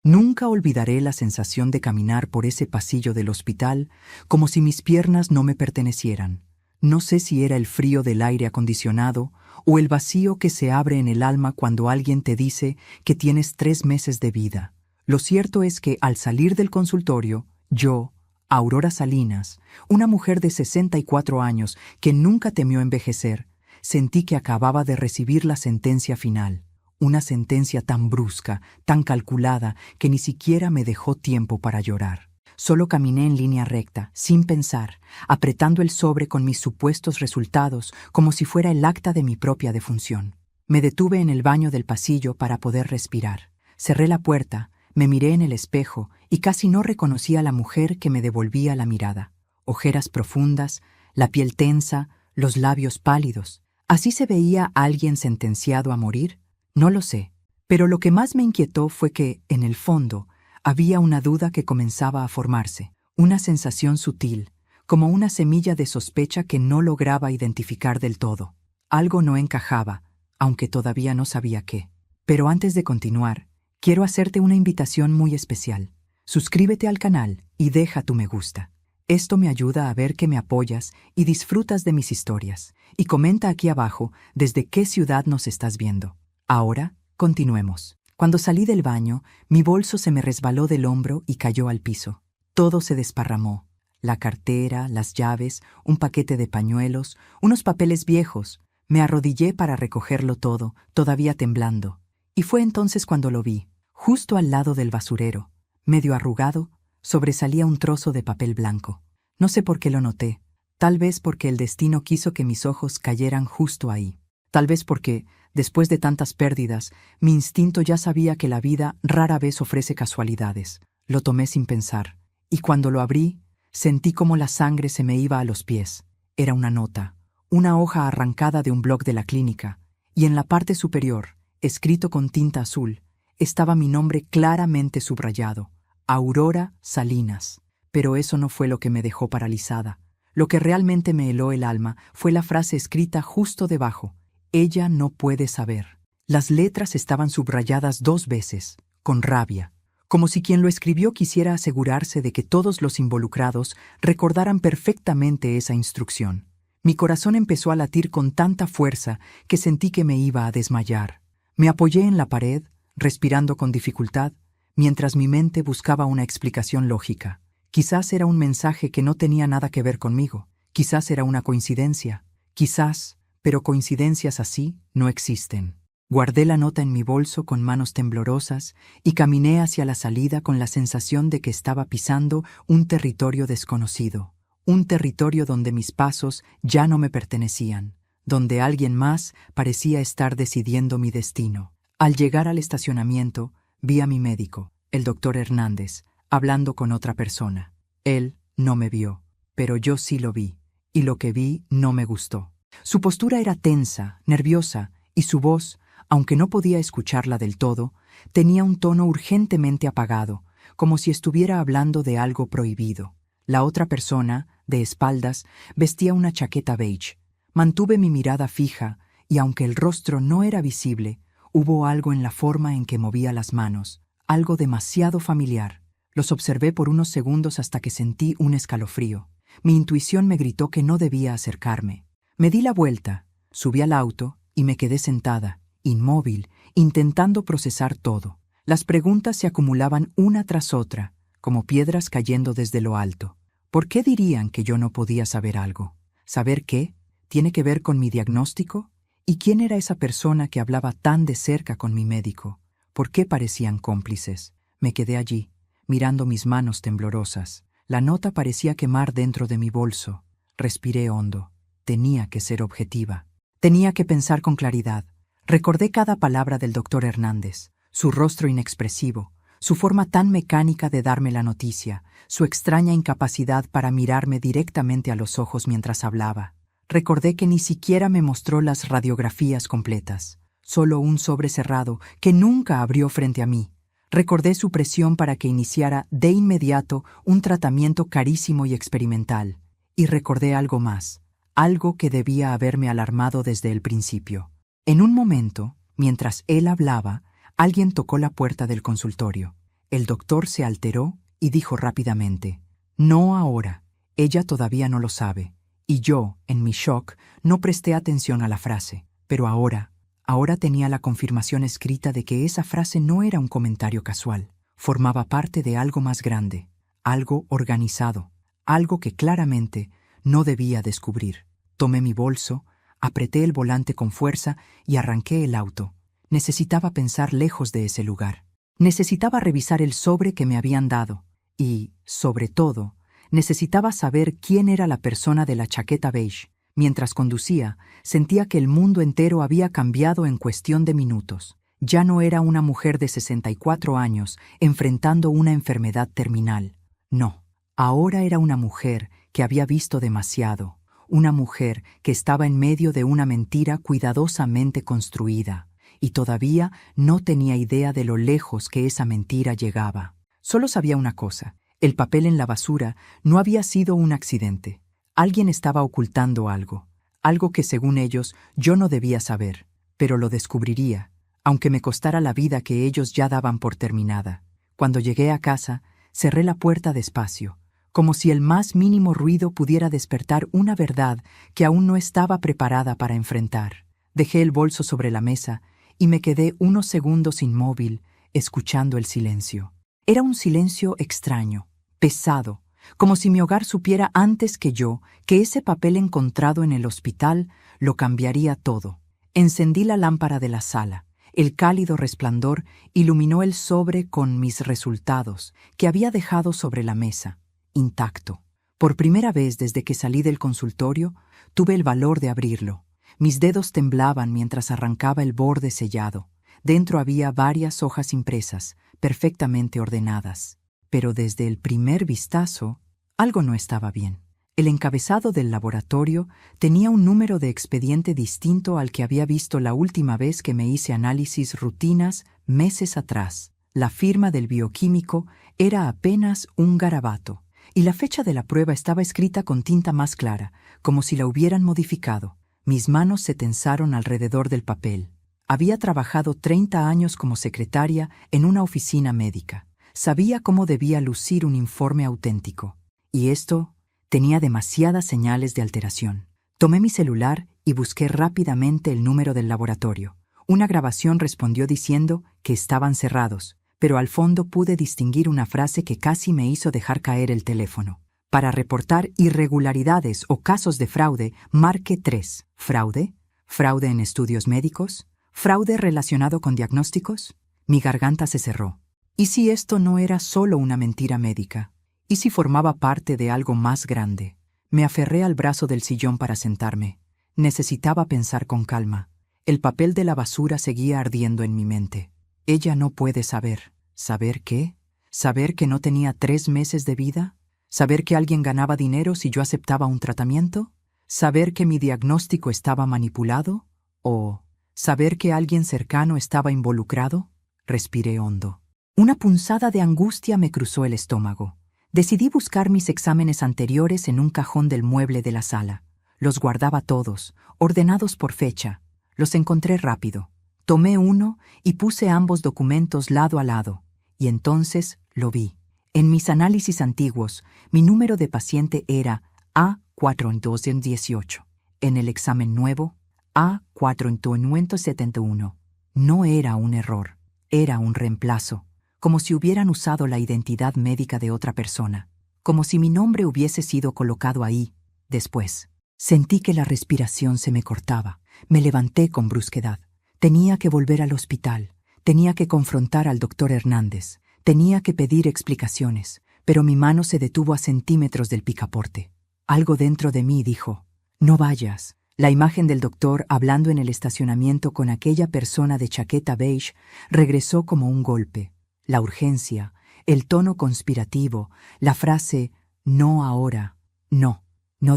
Nunca olvidaré la sensación de caminar por ese pasillo del hospital como si mis piernas no me pertenecieran. No sé si era el frío del aire acondicionado o el vacío que se abre en el alma cuando alguien te dice que tienes 3 meses de vida. Lo cierto es que al salir del consultorio, yo, Aurora Salinas, una mujer de 64 años que nunca temió envejecer, sentí que acababa de recibir la sentencia final. Una sentencia tan brusca, tan calculada, que ni siquiera me dejó tiempo para llorar. Solo caminé en línea recta, sin pensar, apretando el sobre con mis supuestos resultados como si fuera el acta de mi propia defunción. Me detuve en el baño del pasillo para poder respirar. Cerré la puerta, me miré en el espejo y casi no reconocí a la mujer que me devolvía la mirada. Ojeras profundas, la piel tensa, los labios pálidos. ¿Así se veía a alguien sentenciado a morir? No lo sé, pero lo que más me inquietó fue que, en el fondo, había una duda que comenzaba a formarse, una sensación sutil, como una semilla de sospecha que no lograba identificar del todo. Algo no encajaba, aunque todavía no sabía qué. Pero antes de continuar, quiero hacerte una invitación muy especial. Suscríbete al canal y deja tu me gusta. Esto me ayuda a ver que me apoyas y disfrutas de mis historias. Y comenta aquí abajo desde qué ciudad nos estás viendo. Ahora, continuemos. Cuando salí del baño, mi bolso se me resbaló del hombro y cayó al piso. Todo se desparramó. La cartera, las llaves, un paquete de pañuelos, unos papeles viejos. Me arrodillé para recogerlo todo, todavía temblando. Y fue entonces cuando lo vi. Justo al lado del basurero, medio arrugado, sobresalía un trozo de papel blanco. No sé por qué lo noté. Tal vez porque el destino quiso que mis ojos cayeran justo ahí. Tal vez porque, después de tantas pérdidas, mi instinto ya sabía que la vida rara vez ofrece casualidades. Lo tomé sin pensar, y cuando lo abrí, sentí como la sangre se me iba a los pies. Era una nota, una hoja arrancada de un blog de la clínica, y en la parte superior, escrito con tinta azul, estaba mi nombre claramente subrayado, Aurora Salinas. Pero eso no fue lo que me dejó paralizada. Lo que realmente me heló el alma fue la frase escrita justo debajo: ella no puede saber. Las letras estaban subrayadas 2 veces, con rabia, como si quien lo escribió quisiera asegurarse de que todos los involucrados recordaran perfectamente esa instrucción. Mi corazón empezó a latir con tanta fuerza que sentí que me iba a desmayar. Me apoyé en la pared, respirando con dificultad, mientras mi mente buscaba una explicación lógica. Quizás era un mensaje que no tenía nada que ver conmigo. Quizás era una coincidencia. Quizás... pero coincidencias así no existen. Guardé la nota en mi bolso con manos temblorosas y caminé hacia la salida con la sensación de que estaba pisando un territorio desconocido, un territorio donde mis pasos ya no me pertenecían, donde alguien más parecía estar decidiendo mi destino. Al llegar al estacionamiento, vi a mi médico, el doctor Hernández, hablando con otra persona. Él no me vio, pero yo sí lo vi, y lo que vi no me gustó. Su postura era tensa, nerviosa, y su voz, aunque no podía escucharla del todo, tenía un tono urgentemente apagado, como si estuviera hablando de algo prohibido. La otra persona, de espaldas, vestía una chaqueta beige. Mantuve mi mirada fija, y aunque el rostro no era visible, hubo algo en la forma en que movía las manos, algo demasiado familiar. Los observé por unos segundos hasta que sentí un escalofrío. Mi intuición me gritó que no debía acercarme. Me di la vuelta, subí al auto y me quedé sentada, inmóvil, intentando procesar todo. Las preguntas se acumulaban una tras otra, como piedras cayendo desde lo alto. ¿Por qué dirían que yo no podía saber algo? ¿Saber qué? ¿Tiene que ver con mi diagnóstico? ¿Y quién era esa persona que hablaba tan de cerca con mi médico? ¿Por qué parecían cómplices? Me quedé allí, mirando mis manos temblorosas. La nota parecía quemar dentro de mi bolso. Respiré hondo. Tenía que ser objetiva. Tenía que pensar con claridad. Recordé cada palabra del doctor Hernández, su rostro inexpresivo, su forma tan mecánica de darme la noticia, su extraña incapacidad para mirarme directamente a los ojos mientras hablaba. Recordé que ni siquiera me mostró las radiografías completas, solo un sobre cerrado que nunca abrió frente a mí. Recordé su presión para que iniciara de inmediato un tratamiento carísimo y experimental. Y recordé algo más. Algo que debía haberme alarmado desde el principio. En un momento, mientras él hablaba, alguien tocó la puerta del consultorio. El doctor se alteró y dijo rápidamente: «No ahora. Ella todavía no lo sabe». Y yo, en mi shock, no presté atención a la frase. Pero ahora tenía la confirmación escrita de que esa frase no era un comentario casual. Formaba parte de algo más grande, algo organizado, algo que claramente no debía descubrir. Tomé mi bolso, apreté el volante con fuerza y arranqué el auto. Necesitaba pensar lejos de ese lugar. Necesitaba revisar el sobre que me habían dado. Y, sobre todo, necesitaba saber quién era la persona de la chaqueta beige. Mientras conducía, sentía que el mundo entero había cambiado en cuestión de minutos. Ya no era una mujer de 64 años enfrentando una enfermedad terminal. No, ahora era una mujer que había visto demasiado. Una mujer que estaba en medio de una mentira cuidadosamente construida. Y todavía no tenía idea de lo lejos que esa mentira llegaba. Solo sabía una cosa: el papel en la basura no había sido un accidente. Alguien estaba ocultando algo que según ellos yo no debía saber, pero lo descubriría, aunque me costara la vida que ellos ya daban por terminada. Cuando llegué a casa, cerré la puerta despacio, como si el más mínimo ruido pudiera despertar una verdad que aún no estaba preparada para enfrentar. Dejé el bolso sobre la mesa y me quedé unos segundos inmóvil, escuchando el silencio. Era un silencio extraño, pesado, como si mi hogar supiera antes que yo que ese papel encontrado en el hospital lo cambiaría todo. Encendí la lámpara de la sala. El cálido resplandor iluminó el sobre con mis resultados, que había dejado sobre la mesa, intacto. Por primera vez desde que salí del consultorio, tuve el valor de abrirlo. Mis dedos temblaban mientras arrancaba el borde sellado. Dentro había varias hojas impresas, perfectamente ordenadas. Pero desde el primer vistazo, algo no estaba bien. El encabezado del laboratorio tenía un número de expediente distinto al que había visto la última vez que me hice análisis rutinas meses atrás. La firma del bioquímico era apenas un garabato, y la fecha de la prueba estaba escrita con tinta más clara, como si la hubieran modificado. Mis manos se tensaron alrededor del papel. Había trabajado 30 años como secretaria en una oficina médica. Sabía cómo debía lucir un informe auténtico. Y esto tenía demasiadas señales de alteración. Tomé mi celular y busqué rápidamente el número del laboratorio. Una grabación respondió diciendo que estaban cerrados, pero al fondo pude distinguir una frase que casi me hizo dejar caer el teléfono. Para reportar irregularidades o casos de fraude, marque 3. ¿Fraude? ¿Fraude en estudios médicos? ¿Fraude relacionado con diagnósticos? Mi garganta se cerró. ¿Y si esto no era solo una mentira médica? ¿Y si formaba parte de algo más grande? Me aferré al brazo del sillón para sentarme. Necesitaba pensar con calma. El papel de la basura seguía ardiendo en mi mente. Ella no puede saber. ¿Saber qué? ¿Saber que no tenía 3 meses de vida? ¿Saber que alguien ganaba dinero si yo aceptaba un tratamiento? ¿Saber que mi diagnóstico estaba manipulado? ¿O saber que alguien cercano estaba involucrado? Respiré hondo. Una punzada de angustia me cruzó el estómago. Decidí buscar mis exámenes anteriores en un cajón del mueble de la sala. Los guardaba todos, ordenados por fecha. Los encontré rápido. Tomé uno y puse ambos documentos lado a lado. Y entonces lo vi. En mis análisis antiguos, mi número de paciente era A418. En el examen nuevo, A4971. No era un error, era un reemplazo. Como si hubieran usado la identidad médica de otra persona, como si mi nombre hubiese sido colocado ahí, después. Sentí que la respiración se me cortaba. Me levanté con brusquedad. Tenía que volver al hospital. Tenía que confrontar al doctor Hernández. Tenía que pedir explicaciones, pero mi mano se detuvo a centímetros del picaporte. Algo dentro de mí dijo: «No vayas». La imagen del doctor hablando en el estacionamiento con aquella persona de chaqueta beige regresó como un golpe. La urgencia, el tono conspirativo, la frase «no ahora». No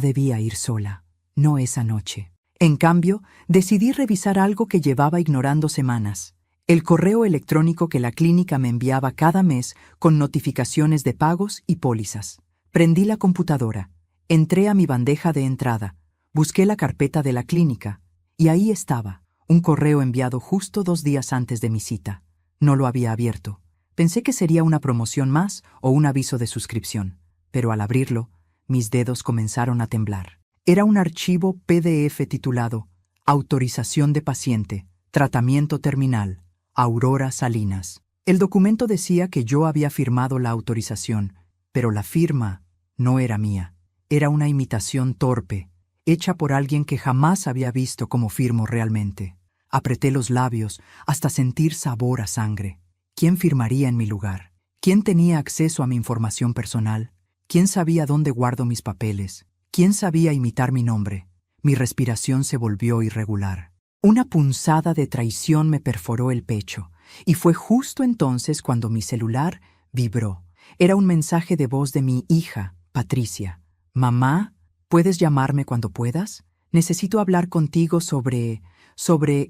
debía ir sola, no esa noche. En cambio, decidí revisar algo que llevaba ignorando semanas. El correo electrónico que la clínica me enviaba cada mes con notificaciones de pagos y pólizas. Prendí la computadora, entré a mi bandeja de entrada, busqué la carpeta de la clínica, y ahí estaba, un correo enviado justo 2 días antes de mi cita. No lo había abierto. Pensé que sería una promoción más o un aviso de suscripción, pero al abrirlo, mis dedos comenzaron a temblar. Era un archivo PDF titulado Autorización de paciente, tratamiento terminal, Aurora Salinas. El documento decía que yo había firmado la autorización, pero la firma no era mía. Era una imitación torpe, hecha por alguien que jamás había visto cómo firmo realmente. Apreté los labios hasta sentir sabor a sangre. ¿Quién firmaría en mi lugar? ¿Quién tenía acceso a mi información personal? ¿Quién sabía dónde guardo mis papeles? ¿Quién sabía imitar mi nombre? Mi respiración se volvió irregular. Una punzada de traición me perforó el pecho, y fue justo entonces cuando mi celular vibró. Era un mensaje de voz de mi hija, Patricia. «Mamá, ¿puedes llamarme cuando puedas? Necesito hablar contigo sobre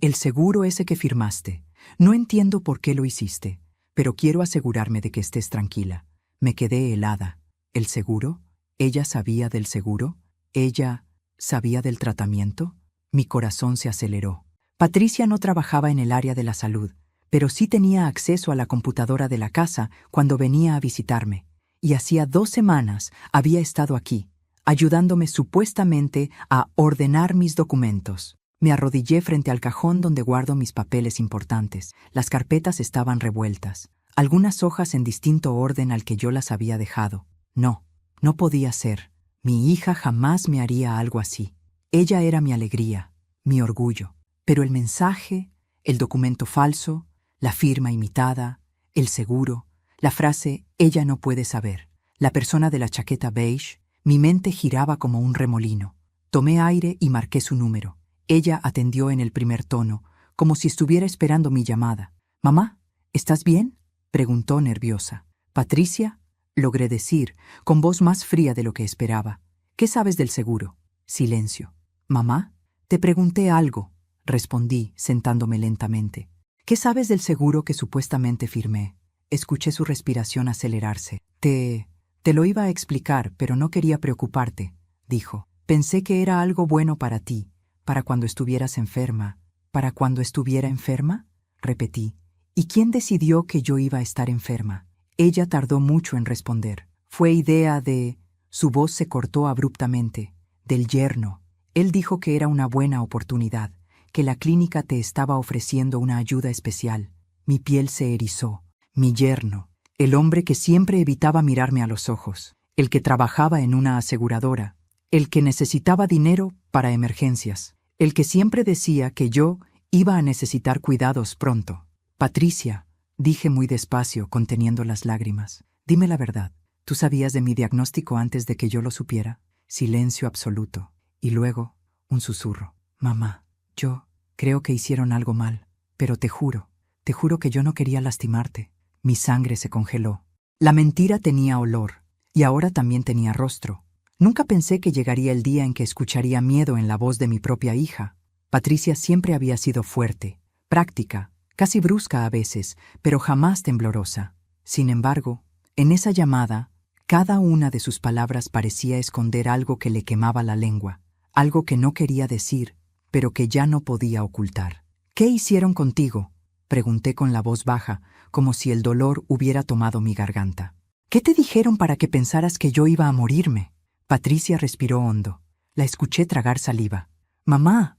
el seguro ese que firmaste. No entiendo por qué lo hiciste, pero quiero asegurarme de que estés tranquila». Me quedé helada. ¿El seguro? ¿Ella sabía del seguro? ¿Ella sabía del tratamiento? Mi corazón se aceleró. Patricia no trabajaba en el área de la salud, pero sí tenía acceso a la computadora de la casa cuando venía a visitarme, y hacía 2 semanas había estado aquí, ayudándome supuestamente a ordenar mis documentos. Me arrodillé frente al cajón donde guardo mis papeles importantes. Las carpetas estaban revueltas, algunas hojas en distinto orden al que yo las había dejado. No podía ser. Mi hija jamás me haría algo así. Ella era mi alegría, mi orgullo. Pero el mensaje, el documento falso, la firma imitada, el seguro, la frase «ella no puede saber», la persona de la chaqueta beige, mi mente giraba como un remolino. Tomé aire y marqué su número. Ella atendió en el primer tono, como si estuviera esperando mi llamada. «Mamá, ¿estás bien?», preguntó nerviosa. «Patricia», logré decir, con voz más fría de lo que esperaba. «¿Qué sabes del seguro?». Silencio. «Mamá, te pregunté algo», respondí, sentándome lentamente. «¿Qué sabes del seguro que supuestamente firmé?». Escuché su respiración acelerarse. Te lo iba a explicar, pero no quería preocuparte», dijo. «Pensé que era algo bueno para ti, para cuando estuvieras enferma». «¿Para cuando estuviera enferma?», repetí. «¿Y quién decidió que yo iba a estar enferma?». Ella tardó mucho en responder. «Fue idea de...». Su voz se cortó abruptamente. «Del yerno. Él dijo que era una buena oportunidad, que la clínica te estaba ofreciendo una ayuda especial». Mi piel se erizó. Mi yerno, el hombre que siempre evitaba mirarme a los ojos, el que trabajaba en una aseguradora, el que necesitaba dinero para emergencias, el que siempre decía que yo iba a necesitar cuidados pronto. «Patricia», dije muy despacio, conteniendo las lágrimas, «dime la verdad. ¿Tú sabías de mi diagnóstico antes de que yo lo supiera?». Silencio absoluto. Y luego, un susurro. «Mamá, yo creo que hicieron algo mal, pero te juro que yo no quería lastimarte». Mi sangre se congeló. La mentira tenía olor, y ahora también tenía rostro. Nunca pensé que llegaría el día en que escucharía miedo en la voz de mi propia hija. Patricia siempre había sido fuerte, práctica, casi brusca a veces, pero jamás temblorosa. Sin embargo, en esa llamada, cada una de sus palabras parecía esconder algo que le quemaba la lengua, algo que no quería decir, pero que ya no podía ocultar. «¿Qué hicieron contigo?», pregunté con la voz baja, como si el dolor hubiera tomado mi garganta. «¿Qué te dijeron para que pensaras que yo iba a morirme?». Patricia respiró hondo. La escuché tragar saliva. «Mamá,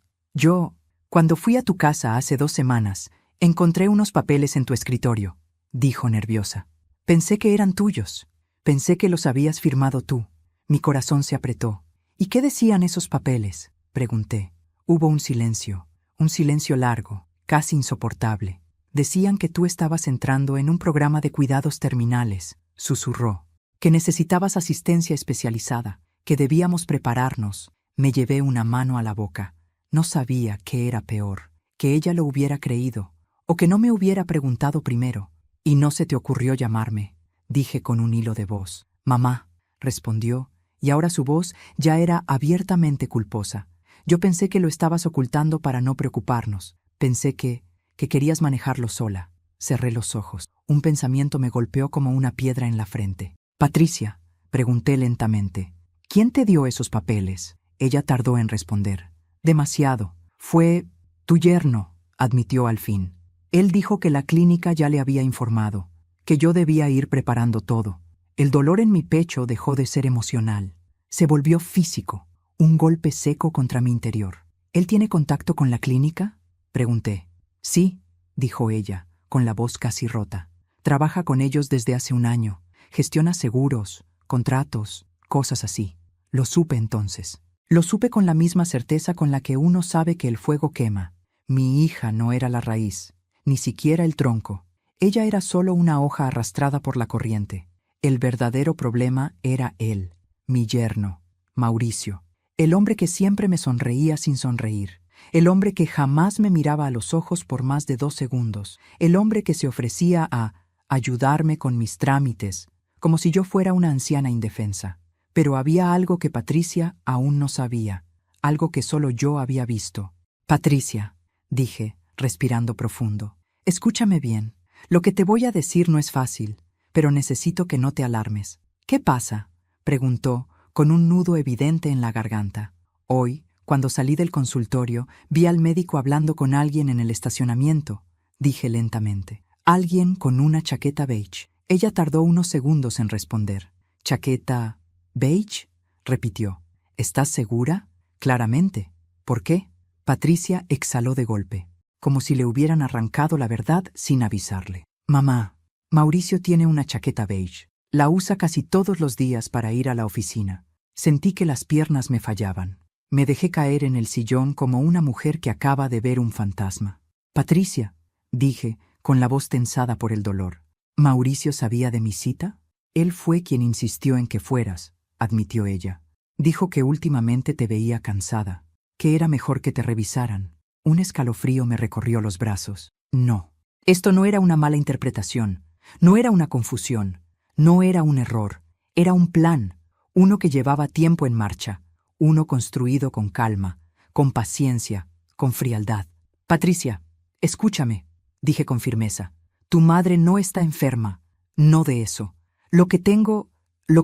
cuando fui a tu casa hace 2 semanas, encontré unos papeles en tu escritorio», dijo nerviosa. «Pensé que eran tuyos. Pensé que los habías firmado tú». Mi corazón se apretó. «¿Y qué decían esos papeles?», pregunté. Hubo un silencio largo, casi insoportable. «Decían que tú estabas entrando en un programa de cuidados terminales», susurró. «Que necesitabas asistencia especializada, que debíamos prepararnos». Me llevé una mano a la boca. No sabía qué era peor, que ella lo hubiera creído, o que no me hubiera preguntado primero. «¿Y no se te ocurrió llamarme?», dije con un hilo de voz. «Mamá», respondió, y ahora su voz ya era abiertamente culposa. «Yo pensé que lo estabas ocultando para no preocuparnos. Pensé que querías manejarlo sola». Cerré los ojos. Un pensamiento me golpeó como una piedra en la frente. «Patricia», pregunté lentamente, «¿quién te dio esos papeles?». Ella tardó en responder. «Demasiado. Fue tu yerno», admitió al fin. «Él dijo que la clínica ya le había informado, que yo debía ir preparando todo. El dolor en mi pecho dejó de ser emocional. Se volvió físico, un golpe seco contra mi interior. ¿Él tiene contacto con la clínica?, pregunté. Sí, dijo ella, con la voz casi rota. Trabaja con ellos desde hace un año. Gestiona seguros, contratos, cosas así. Lo supe entonces. Lo supe con la misma certeza con la que uno sabe que el fuego quema. Mi hija no era la raíz, ni siquiera el tronco. Ella era solo una hoja arrastrada por la corriente. El verdadero problema era él, mi yerno, Mauricio. El hombre que siempre me sonreía sin sonreír. El hombre que jamás me miraba a los ojos por más de 2 segundos. El hombre que se ofrecía a ayudarme con mis trámites, como si yo fuera una anciana indefensa. Pero había algo que Patricia aún no sabía, algo que solo yo había visto. Patricia, dije, respirando profundo, escúchame bien. Lo que te voy a decir no es fácil, pero necesito que no te alarmes. ¿Qué pasa?, preguntó, con un nudo evidente en la garganta. Hoy, cuando salí del consultorio, vi al médico hablando con alguien en el estacionamiento, dije lentamente. Alguien con una chaqueta beige. Ella tardó unos segundos en responder. ¿Chaqueta beige?, repitió. ¿Estás segura? Claramente. ¿Por qué? Patricia exhaló de golpe, como si le hubieran arrancado la verdad sin avisarle. Mamá, Mauricio tiene una chaqueta beige. La usa casi todos los días para ir a la oficina. Sentí que las piernas me fallaban. Me dejé caer en el sillón como una mujer que acaba de ver un fantasma. Patricia, dije, con la voz tensada por el dolor. ¿Mauricio sabía de mi cita? Él fue quien insistió en que fueras, admitió ella. Dijo que últimamente te veía cansada, que era mejor que te revisaran. Un escalofrío me recorrió los brazos. No. Esto no era una mala interpretación, no era una confusión, no era un error, era un plan, uno que llevaba tiempo en marcha, uno construido con calma, con paciencia, con frialdad. Patricia, escúchame, dije con firmeza. Tu madre no está enferma, no de eso. Lo que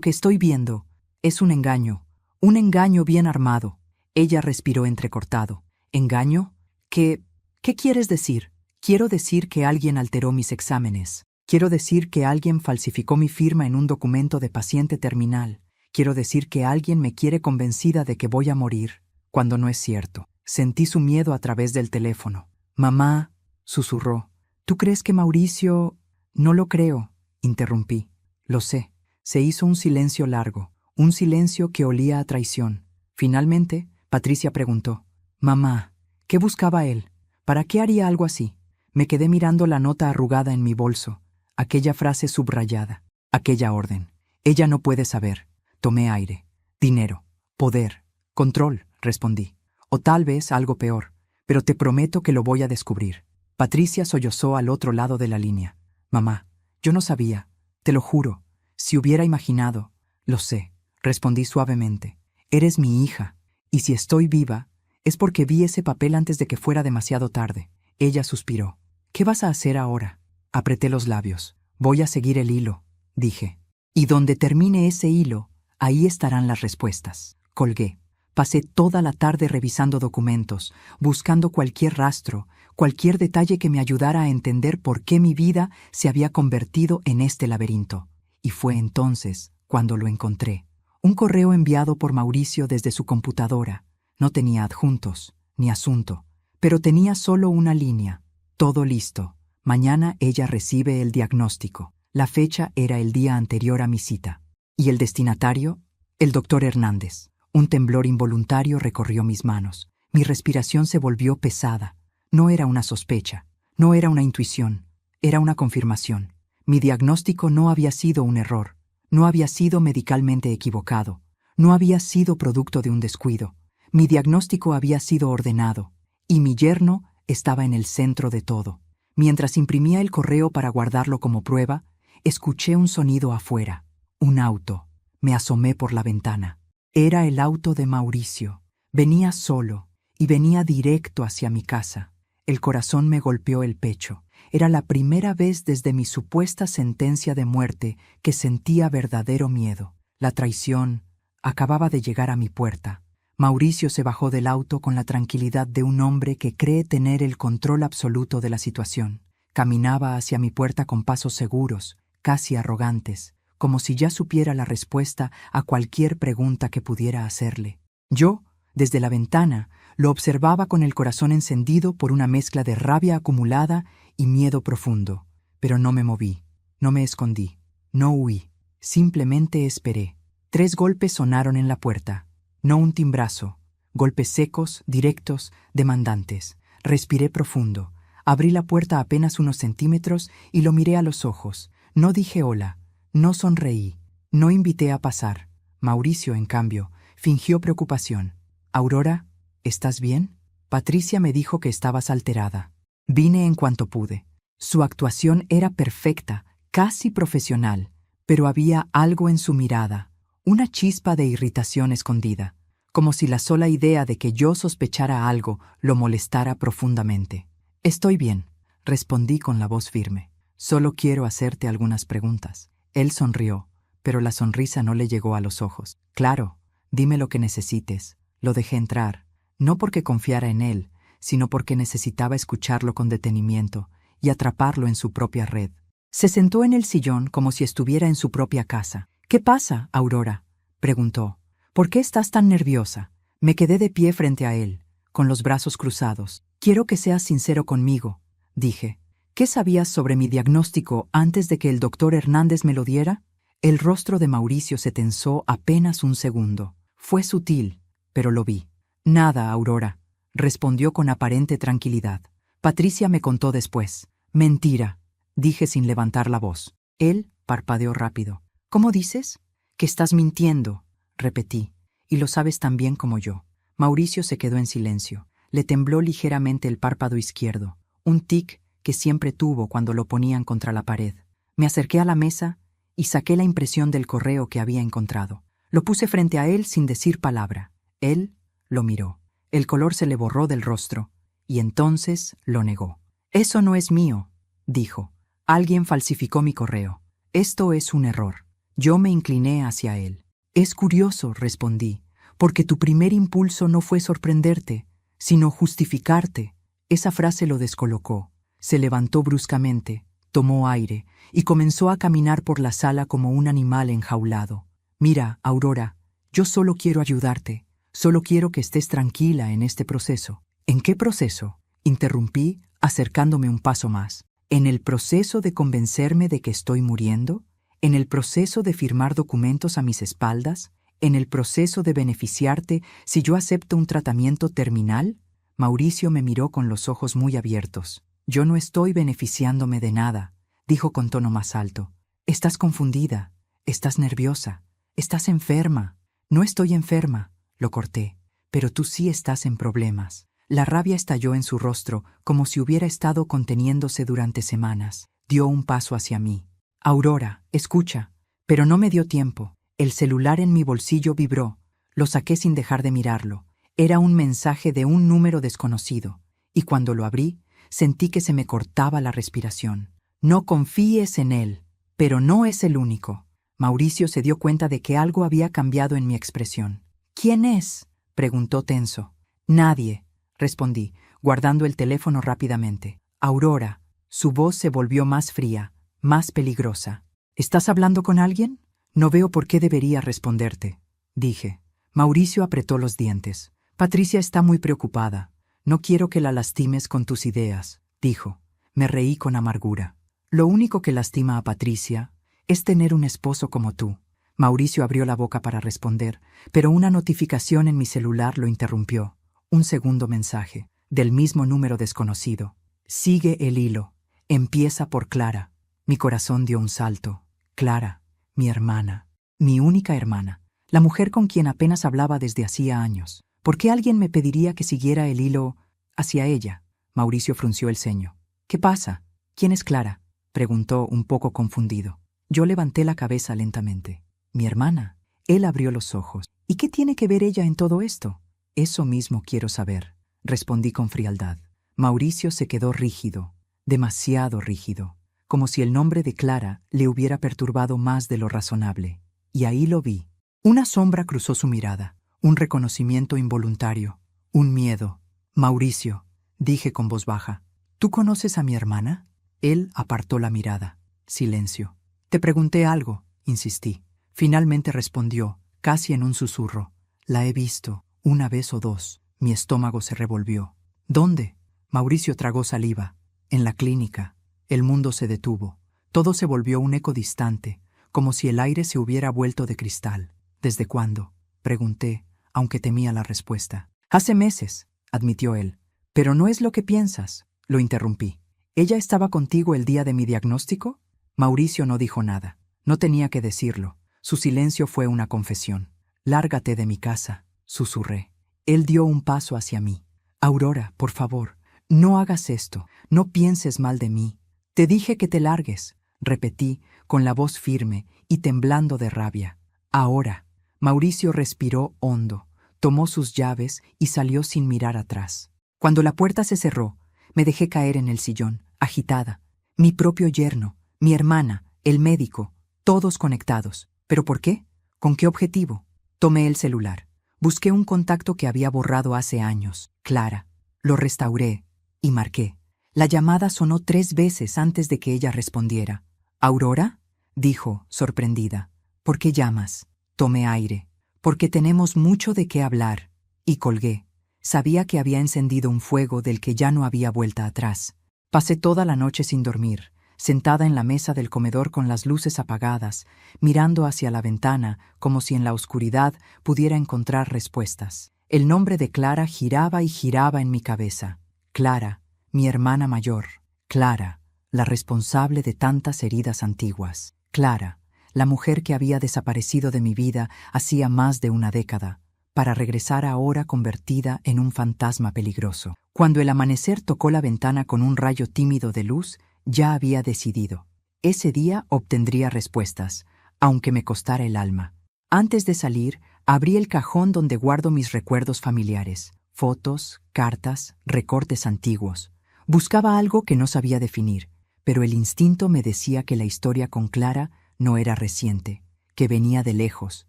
estoy viendo, es un engaño bien armado. Ella respiró entrecortado. ¿Engaño? ¿Qué quieres decir? Quiero decir que alguien alteró mis exámenes. Quiero decir que alguien falsificó mi firma en un documento de paciente terminal. Quiero decir que alguien me quiere convencida de que voy a morir, cuando no es cierto. Sentí su miedo a través del teléfono. Mamá, susurró. ¿Tú crees que Mauricio...? No lo creo, interrumpí. Lo sé. Se hizo un silencio largo, un silencio que olía a traición. Finalmente, Patricia preguntó. Mamá, ¿qué buscaba él? ¿Para qué haría algo así? Me quedé mirando la nota arrugada en mi bolso, aquella frase subrayada, aquella orden. Ella no puede saber. Tomé aire. Dinero, poder, control, respondí. O tal vez algo peor, pero te prometo que lo voy a descubrir. Patricia sollozó al otro lado de la línea. Mamá, yo no sabía, te lo juro. Si hubiera imaginado. Lo sé, respondí suavemente. Eres mi hija, y si estoy viva, es porque vi ese papel antes de que fuera demasiado tarde. Ella suspiró. ¿Qué vas a hacer ahora? Apreté los labios. Voy a seguir el hilo, dije. Y donde termine ese hilo, ahí estarán las respuestas. Colgué. Pasé toda la tarde revisando documentos, buscando cualquier rastro, cualquier detalle que me ayudara a entender por qué mi vida se había convertido en este laberinto. Y fue entonces cuando lo encontré. Un correo enviado por Mauricio desde su computadora. No tenía adjuntos, ni asunto, pero tenía solo una línea. Todo listo. Mañana ella recibe el diagnóstico. La fecha era el día anterior a mi cita. ¿Y el destinatario? El doctor Hernández. Un temblor involuntario recorrió mis manos. Mi respiración se volvió pesada. No era una sospecha, no era una intuición, era una confirmación. Mi diagnóstico no había sido un error, no había sido medicalmente equivocado, no había sido producto de un descuido. Mi diagnóstico había sido ordenado, y mi yerno estaba en el centro de todo. Mientras imprimía el correo para guardarlo como prueba, escuché un sonido afuera. Un auto. Me asomé por la ventana. Era el auto de Mauricio. Venía solo, y venía directo hacia mi casa. El corazón me golpeó el pecho. Era la primera vez desde mi supuesta sentencia de muerte que sentía verdadero miedo. La traición acababa de llegar a mi puerta. Mauricio se bajó del auto con la tranquilidad de un hombre que cree tener el control absoluto de la situación. Caminaba hacia mi puerta con pasos seguros, casi arrogantes, como si ya supiera la respuesta a cualquier pregunta que pudiera hacerle. Yo, desde la ventana, lo observaba con el corazón encendido por una mezcla de rabia acumulada y miedo profundo. Pero no me moví, no me escondí, no huí, simplemente esperé. 3 golpes sonaron en la puerta, no un timbrazo, golpes secos, directos, demandantes. Respiré profundo, abrí la puerta apenas unos centímetros y lo miré a los ojos. No dije hola, no sonreí, no invité a pasar. Mauricio, en cambio, fingió preocupación. «Aurora, ¿estás bien?» Patricia me dijo que estabas alterada. Vine en cuanto pude. Su actuación era perfecta, casi profesional, pero había algo en su mirada, una chispa de irritación escondida, como si la sola idea de que yo sospechara algo lo molestara profundamente. «Estoy bien», respondí con la voz firme. «Solo quiero hacerte algunas preguntas». Él sonrió, pero la sonrisa no le llegó a los ojos. «Claro, dime lo que necesites». Lo dejé entrar, no porque confiara en él, sino porque necesitaba escucharlo con detenimiento y atraparlo en su propia red. Se sentó en el sillón como si estuviera en su propia casa. «¿Qué pasa, Aurora?», preguntó. «¿Por qué estás tan nerviosa?» Me quedé de pie frente a él, con los brazos cruzados. «Quiero que seas sincero conmigo», dije. «¿Qué sabías sobre mi diagnóstico antes de que el doctor Hernández me lo diera?» El rostro de Mauricio se tensó apenas un segundo. Fue sutil, pero lo vi. «Nada, Aurora», respondió con aparente tranquilidad. «Patricia me contó después». «Mentira», dije sin levantar la voz. Él parpadeó rápido. «¿Cómo dices?» «Que estás mintiendo», repetí, «y lo sabes tan bien como yo». Mauricio se quedó en silencio. Le tembló ligeramente el párpado izquierdo, un tic que siempre tuvo cuando lo ponían contra la pared. Me acerqué a la mesa y saqué la impresión del correo que había encontrado. Lo puse frente a él sin decir palabra. Él lo miró. El color se le borró del rostro, y entonces lo negó. «Eso no es mío», dijo. «Alguien falsificó mi correo. Esto es un error». Yo me incliné hacia él. «Es curioso», respondí, «porque tu primer impulso no fue sorprenderte, sino justificarte». Esa frase lo descolocó. Se levantó bruscamente, tomó aire y comenzó a caminar por la sala como un animal enjaulado. «Mira, Aurora, yo solo quiero ayudarte. Solo quiero que estés tranquila en este proceso». «¿En qué proceso?», interrumpí, acercándome un paso más. «¿En el proceso de convencerme de que estoy muriendo? ¿En el proceso de firmar documentos a mis espaldas? ¿En el proceso de beneficiarte si yo acepto un tratamiento terminal?» Mauricio me miró con los ojos muy abiertos. «Yo no estoy beneficiándome de nada», dijo con tono más alto. «Estás confundida, estás nerviosa, estás enferma». «No estoy enferma», lo corté, «pero tú sí estás en problemas». La rabia estalló en su rostro como si hubiera estado conteniéndose durante semanas. Dio un paso hacia mí. «Aurora, escucha». Pero no me dio tiempo. El celular en mi bolsillo vibró. Lo saqué sin dejar de mirarlo. Era un mensaje de un número desconocido, y cuando lo abrí, sentí que se me cortaba la respiración. «No confíes en él, pero no es el único». Mauricio se dio cuenta de que algo había cambiado en mi expresión. «¿Quién es?», preguntó tenso. «Nadie», respondí, guardando el teléfono rápidamente. «Aurora». Su voz se volvió más fría, más peligrosa. «¿Estás hablando con alguien?» «No veo por qué debería responderte», dije. Mauricio apretó los dientes. «Patricia está muy preocupada. No quiero que la lastimes con tus ideas», dijo. Me reí con amargura. «Lo único que lastima a Patricia es tener un esposo como tú». Mauricio abrió la boca para responder, pero una notificación en mi celular lo interrumpió. Un segundo mensaje, del mismo número desconocido. «Sigue el hilo. Empieza por Clara». Mi corazón dio un salto. Clara, mi hermana, mi única hermana, la mujer con quien apenas hablaba desde hacía años. ¿Por qué alguien me pediría que siguiera el hilo hacia ella? Mauricio frunció el ceño. «¿Qué pasa? ¿Quién es Clara?», preguntó un poco confundido. Yo levanté la cabeza lentamente. «Mi hermana». Él abrió los ojos. «¿Y qué tiene que ver ella en todo esto?». «Eso mismo quiero saber», respondí con frialdad. Mauricio se quedó rígido, demasiado rígido, como si el nombre de Clara le hubiera perturbado más de lo razonable. Y ahí lo vi. Una sombra cruzó su mirada, un reconocimiento involuntario, un miedo. «Mauricio», dije con voz baja, «¿tú conoces a mi hermana?». Él apartó la mirada. Silencio. Te pregunté algo, insistí. Finalmente respondió, casi en un susurro. La he visto, una vez o dos. Mi estómago se revolvió. ¿Dónde? Mauricio tragó saliva. En la clínica. El mundo se detuvo. Todo se volvió un eco distante, como si el aire se hubiera vuelto de cristal. ¿Desde cuándo? Pregunté, aunque temía la respuesta. Hace meses, admitió él. Pero no es lo que piensas, lo interrumpí. ¿Ella estaba contigo el día de mi diagnóstico? Mauricio no dijo nada. No tenía que decirlo. Su silencio fue una confesión. Lárgate de mi casa, susurré. Él dio un paso hacia mí. Aurora, por favor, no hagas esto. No pienses mal de mí. Te dije que te largues, repetí, con la voz firme y temblando de rabia. Ahora. Mauricio respiró hondo, tomó sus llaves y salió sin mirar atrás. Cuando la puerta se cerró, me dejé caer en el sillón, agitada. Mi propio yerno, mi hermana, el médico, todos conectados. ¿Pero por qué? ¿Con qué objetivo? Tomé el celular. Busqué un contacto que había borrado hace años, Clara. Lo restauré y marqué. La llamada sonó 3 veces antes de que ella respondiera. ¿Aurora? Dijo, sorprendida. ¿Por qué llamas? Tomé aire. Porque tenemos mucho de qué hablar. Y colgué. Sabía que había encendido un fuego del que ya no había vuelta atrás. Pasé toda la noche sin dormir, sentada en la mesa del comedor con las luces apagadas, mirando hacia la ventana como si en la oscuridad pudiera encontrar respuestas. El nombre de Clara giraba y giraba en mi cabeza. Clara, mi hermana mayor. Clara, la responsable de tantas heridas antiguas. Clara, la mujer que había desaparecido de mi vida hacía más de una década, para regresar ahora convertida en un fantasma peligroso. Cuando el amanecer tocó la ventana con un rayo tímido de luz, ya había decidido. Ese día obtendría respuestas, aunque me costara el alma. Antes de salir, abrí el cajón donde guardo mis recuerdos familiares, fotos, cartas, recortes antiguos. Buscaba algo que no sabía definir, pero el instinto me decía que la historia con Clara no era reciente, que venía de lejos,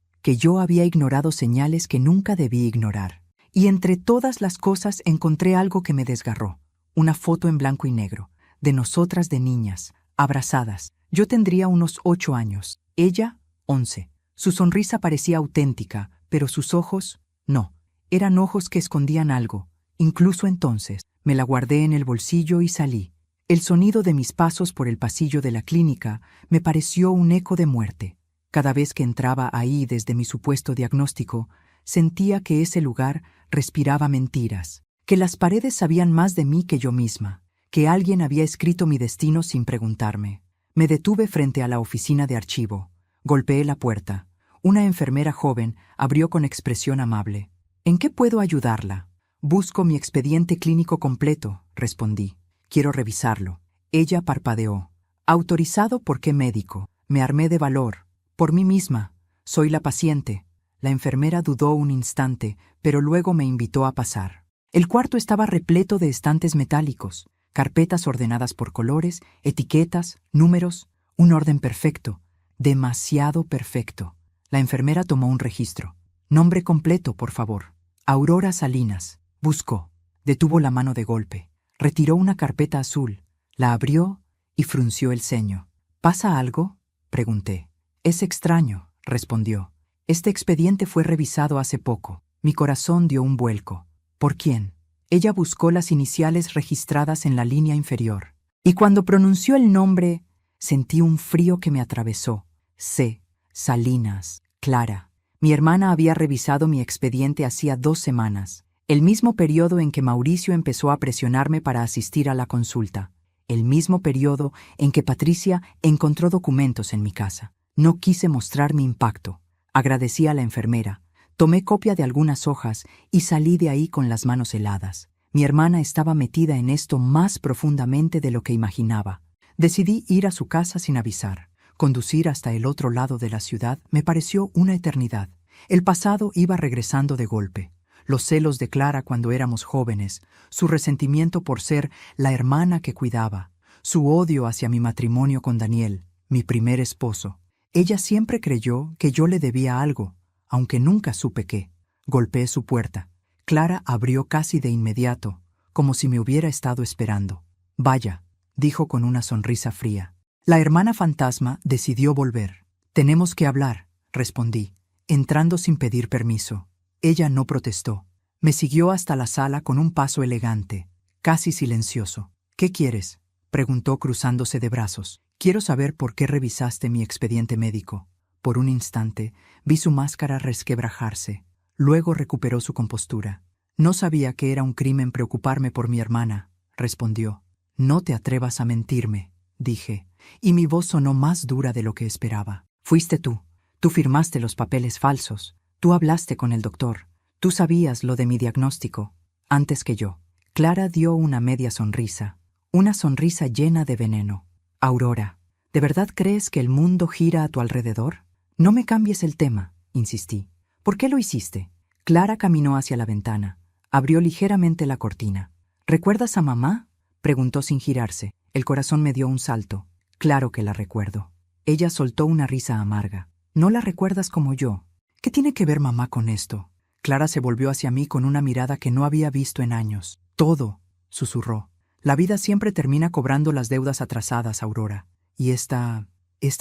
que yo había ignorado señales que nunca debí ignorar. Y entre todas las cosas encontré algo que me desgarró, una foto en blanco y negro, de nosotras de niñas, abrazadas. Yo tendría unos 8 años, ella 11. Su sonrisa parecía auténtica, pero sus ojos, no. Eran ojos que escondían algo. Incluso entonces, me la guardé en el bolsillo y salí. El sonido de mis pasos por el pasillo de la clínica me pareció un eco de muerte. Cada vez que entraba ahí desde mi supuesto diagnóstico, sentía que ese lugar respiraba mentiras, que las paredes sabían más de mí que yo misma, que alguien había escrito mi destino sin preguntarme. Me detuve frente a la oficina de archivo. Golpeé la puerta. Una enfermera joven abrió con expresión amable. ¿En qué puedo ayudarla? Busco mi expediente clínico completo, respondí. Quiero revisarlo. Ella parpadeó. ¿Autorizado por qué médico? Me armé de valor. Por mí misma. Soy la paciente. La enfermera dudó un instante, pero luego me invitó a pasar. El cuarto estaba repleto de estantes metálicos, carpetas ordenadas por colores, etiquetas, números, un orden perfecto, demasiado perfecto. La enfermera tomó un registro. Nombre completo, por favor. Aurora Salinas. Buscó. Detuvo la mano de golpe. Retiró una carpeta azul, la abrió y frunció el ceño. ¿Pasa algo? Pregunté. Es extraño, respondió. Este expediente fue revisado hace poco. Mi corazón dio un vuelco. ¿Por quién? Ella buscó las iniciales registradas en la línea inferior. Y cuando pronunció el nombre, sentí un frío que me atravesó. C. Salinas. Clara. Mi hermana había revisado mi expediente hacía 2 semanas. El mismo periodo en que Mauricio empezó a presionarme para asistir a la consulta. El mismo periodo en que Patricia encontró documentos en mi casa. No quise mostrar mi impacto. Agradecí a la enfermera. Tomé copia de algunas hojas y salí de ahí con las manos heladas. Mi hermana estaba metida en esto más profundamente de lo que imaginaba. Decidí ir a su casa sin avisar. Conducir hasta el otro lado de la ciudad me pareció una eternidad. El pasado iba regresando de golpe. Los celos de Clara cuando éramos jóvenes, su resentimiento por ser la hermana que cuidaba, su odio hacia mi matrimonio con Daniel, mi primer esposo. Ella siempre creyó que yo le debía algo, aunque nunca supe qué. Golpeé su puerta. Clara abrió casi de inmediato, como si me hubiera estado esperando. Vaya, dijo con una sonrisa fría. La hermana fantasma decidió volver. «Tenemos que hablar», respondí, entrando sin pedir permiso. Ella no protestó. Me siguió hasta la sala con un paso elegante, casi silencioso. «¿Qué quieres?», preguntó cruzándose de brazos. «Quiero saber por qué revisaste mi expediente médico». Por un instante vi su máscara resquebrajarse. Luego recuperó su compostura. «No sabía que era un crimen preocuparme por mi hermana», respondió. «No te atrevas a mentirme», dije, y mi voz sonó más dura de lo que esperaba. «Fuiste tú. Tú firmaste los papeles falsos. Tú hablaste con el doctor. Tú sabías lo de mi diagnóstico, antes que yo». Clara dio una media sonrisa, una sonrisa llena de veneno. «Aurora, ¿de verdad crees que el mundo gira a tu alrededor? No me cambies el tema», insistí. «¿Por qué lo hiciste?». Clara caminó hacia la ventana. Abrió ligeramente la cortina. «¿Recuerdas a mamá?», preguntó sin girarse. El corazón me dio un salto. «Claro que la recuerdo». Ella soltó una risa amarga. «¿No la recuerdas como yo? ¿Qué tiene que ver mamá con esto?». Clara se volvió hacia mí con una mirada que no había visto en años. «Todo», susurró. «La vida siempre termina cobrando las deudas atrasadas, Aurora. Y esta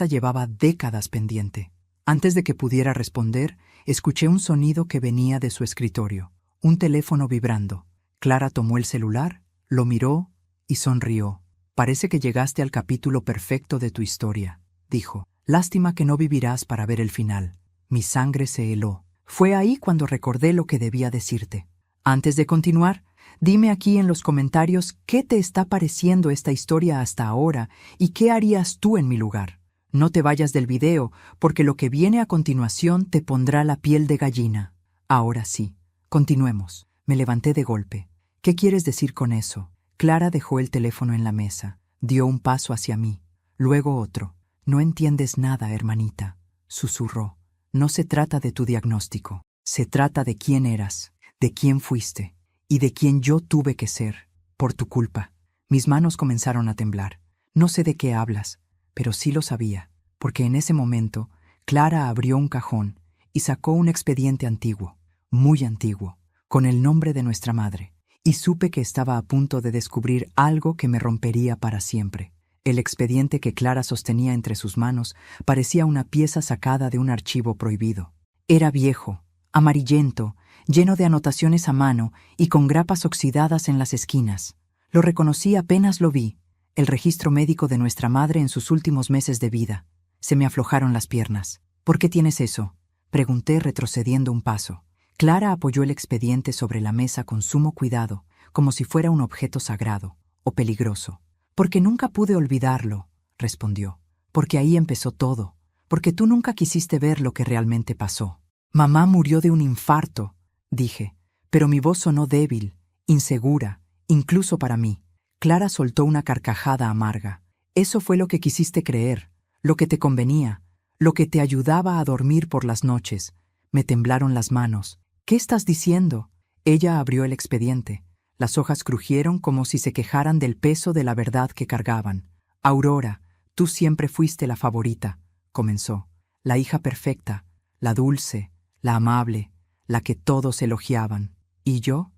llevaba décadas pendiente». Antes de que pudiera responder, escuché un sonido que venía de su escritorio. Un teléfono vibrando. Clara tomó el celular, lo miró y sonrió. «Parece que llegaste al capítulo perfecto de tu historia», dijo. «Lástima que no vivirás para ver el final». Mi sangre se heló. Fue ahí cuando recordé lo que debía decirte. Antes de continuar, dime aquí en los comentarios qué te está pareciendo esta historia hasta ahora y qué harías tú en mi lugar. No te vayas del video, porque lo que viene a continuación te pondrá la piel de gallina. Ahora sí, continuemos. Me levanté de golpe. ¿Qué quieres decir con eso? Clara dejó el teléfono en la mesa. Dio un paso hacia mí, luego otro. «No entiendes nada, hermanita», susurró. «No se trata de tu diagnóstico. Se trata de quién eras, de quién fuiste y de quién yo tuve que ser, por tu culpa». Mis manos comenzaron a temblar. No sé de qué hablas, pero sí lo sabía, porque en ese momento Clara abrió un cajón y sacó un expediente antiguo, muy antiguo, con el nombre de nuestra madre, y supe que estaba a punto de descubrir algo que me rompería para siempre. El expediente que Clara sostenía entre sus manos parecía una pieza sacada de un archivo prohibido. Era viejo, amarillento, lleno de anotaciones a mano y con grapas oxidadas en las esquinas. Lo reconocí apenas lo vi. El registro médico de nuestra madre en sus últimos meses de vida. Se me aflojaron las piernas. «¿Por qué tienes eso?», pregunté retrocediendo un paso. Clara apoyó el expediente sobre la mesa con sumo cuidado, como si fuera un objeto sagrado o peligroso. «Porque nunca pude olvidarlo», respondió. «Porque ahí empezó todo. Porque tú nunca quisiste ver lo que realmente pasó». «Mamá murió de un infarto», dije, pero mi voz sonó débil, insegura, incluso para mí. Clara soltó una carcajada amarga. «Eso fue lo que quisiste creer, lo que te convenía, lo que te ayudaba a dormir por las noches». Me temblaron las manos. «¿Qué estás diciendo?». Ella abrió el expediente. Las hojas crujieron como si se quejaran del peso de la verdad que cargaban. «Aurora, tú siempre fuiste la favorita», comenzó. «La hija perfecta, la dulce, la amable, la que todos elogiaban. Y yo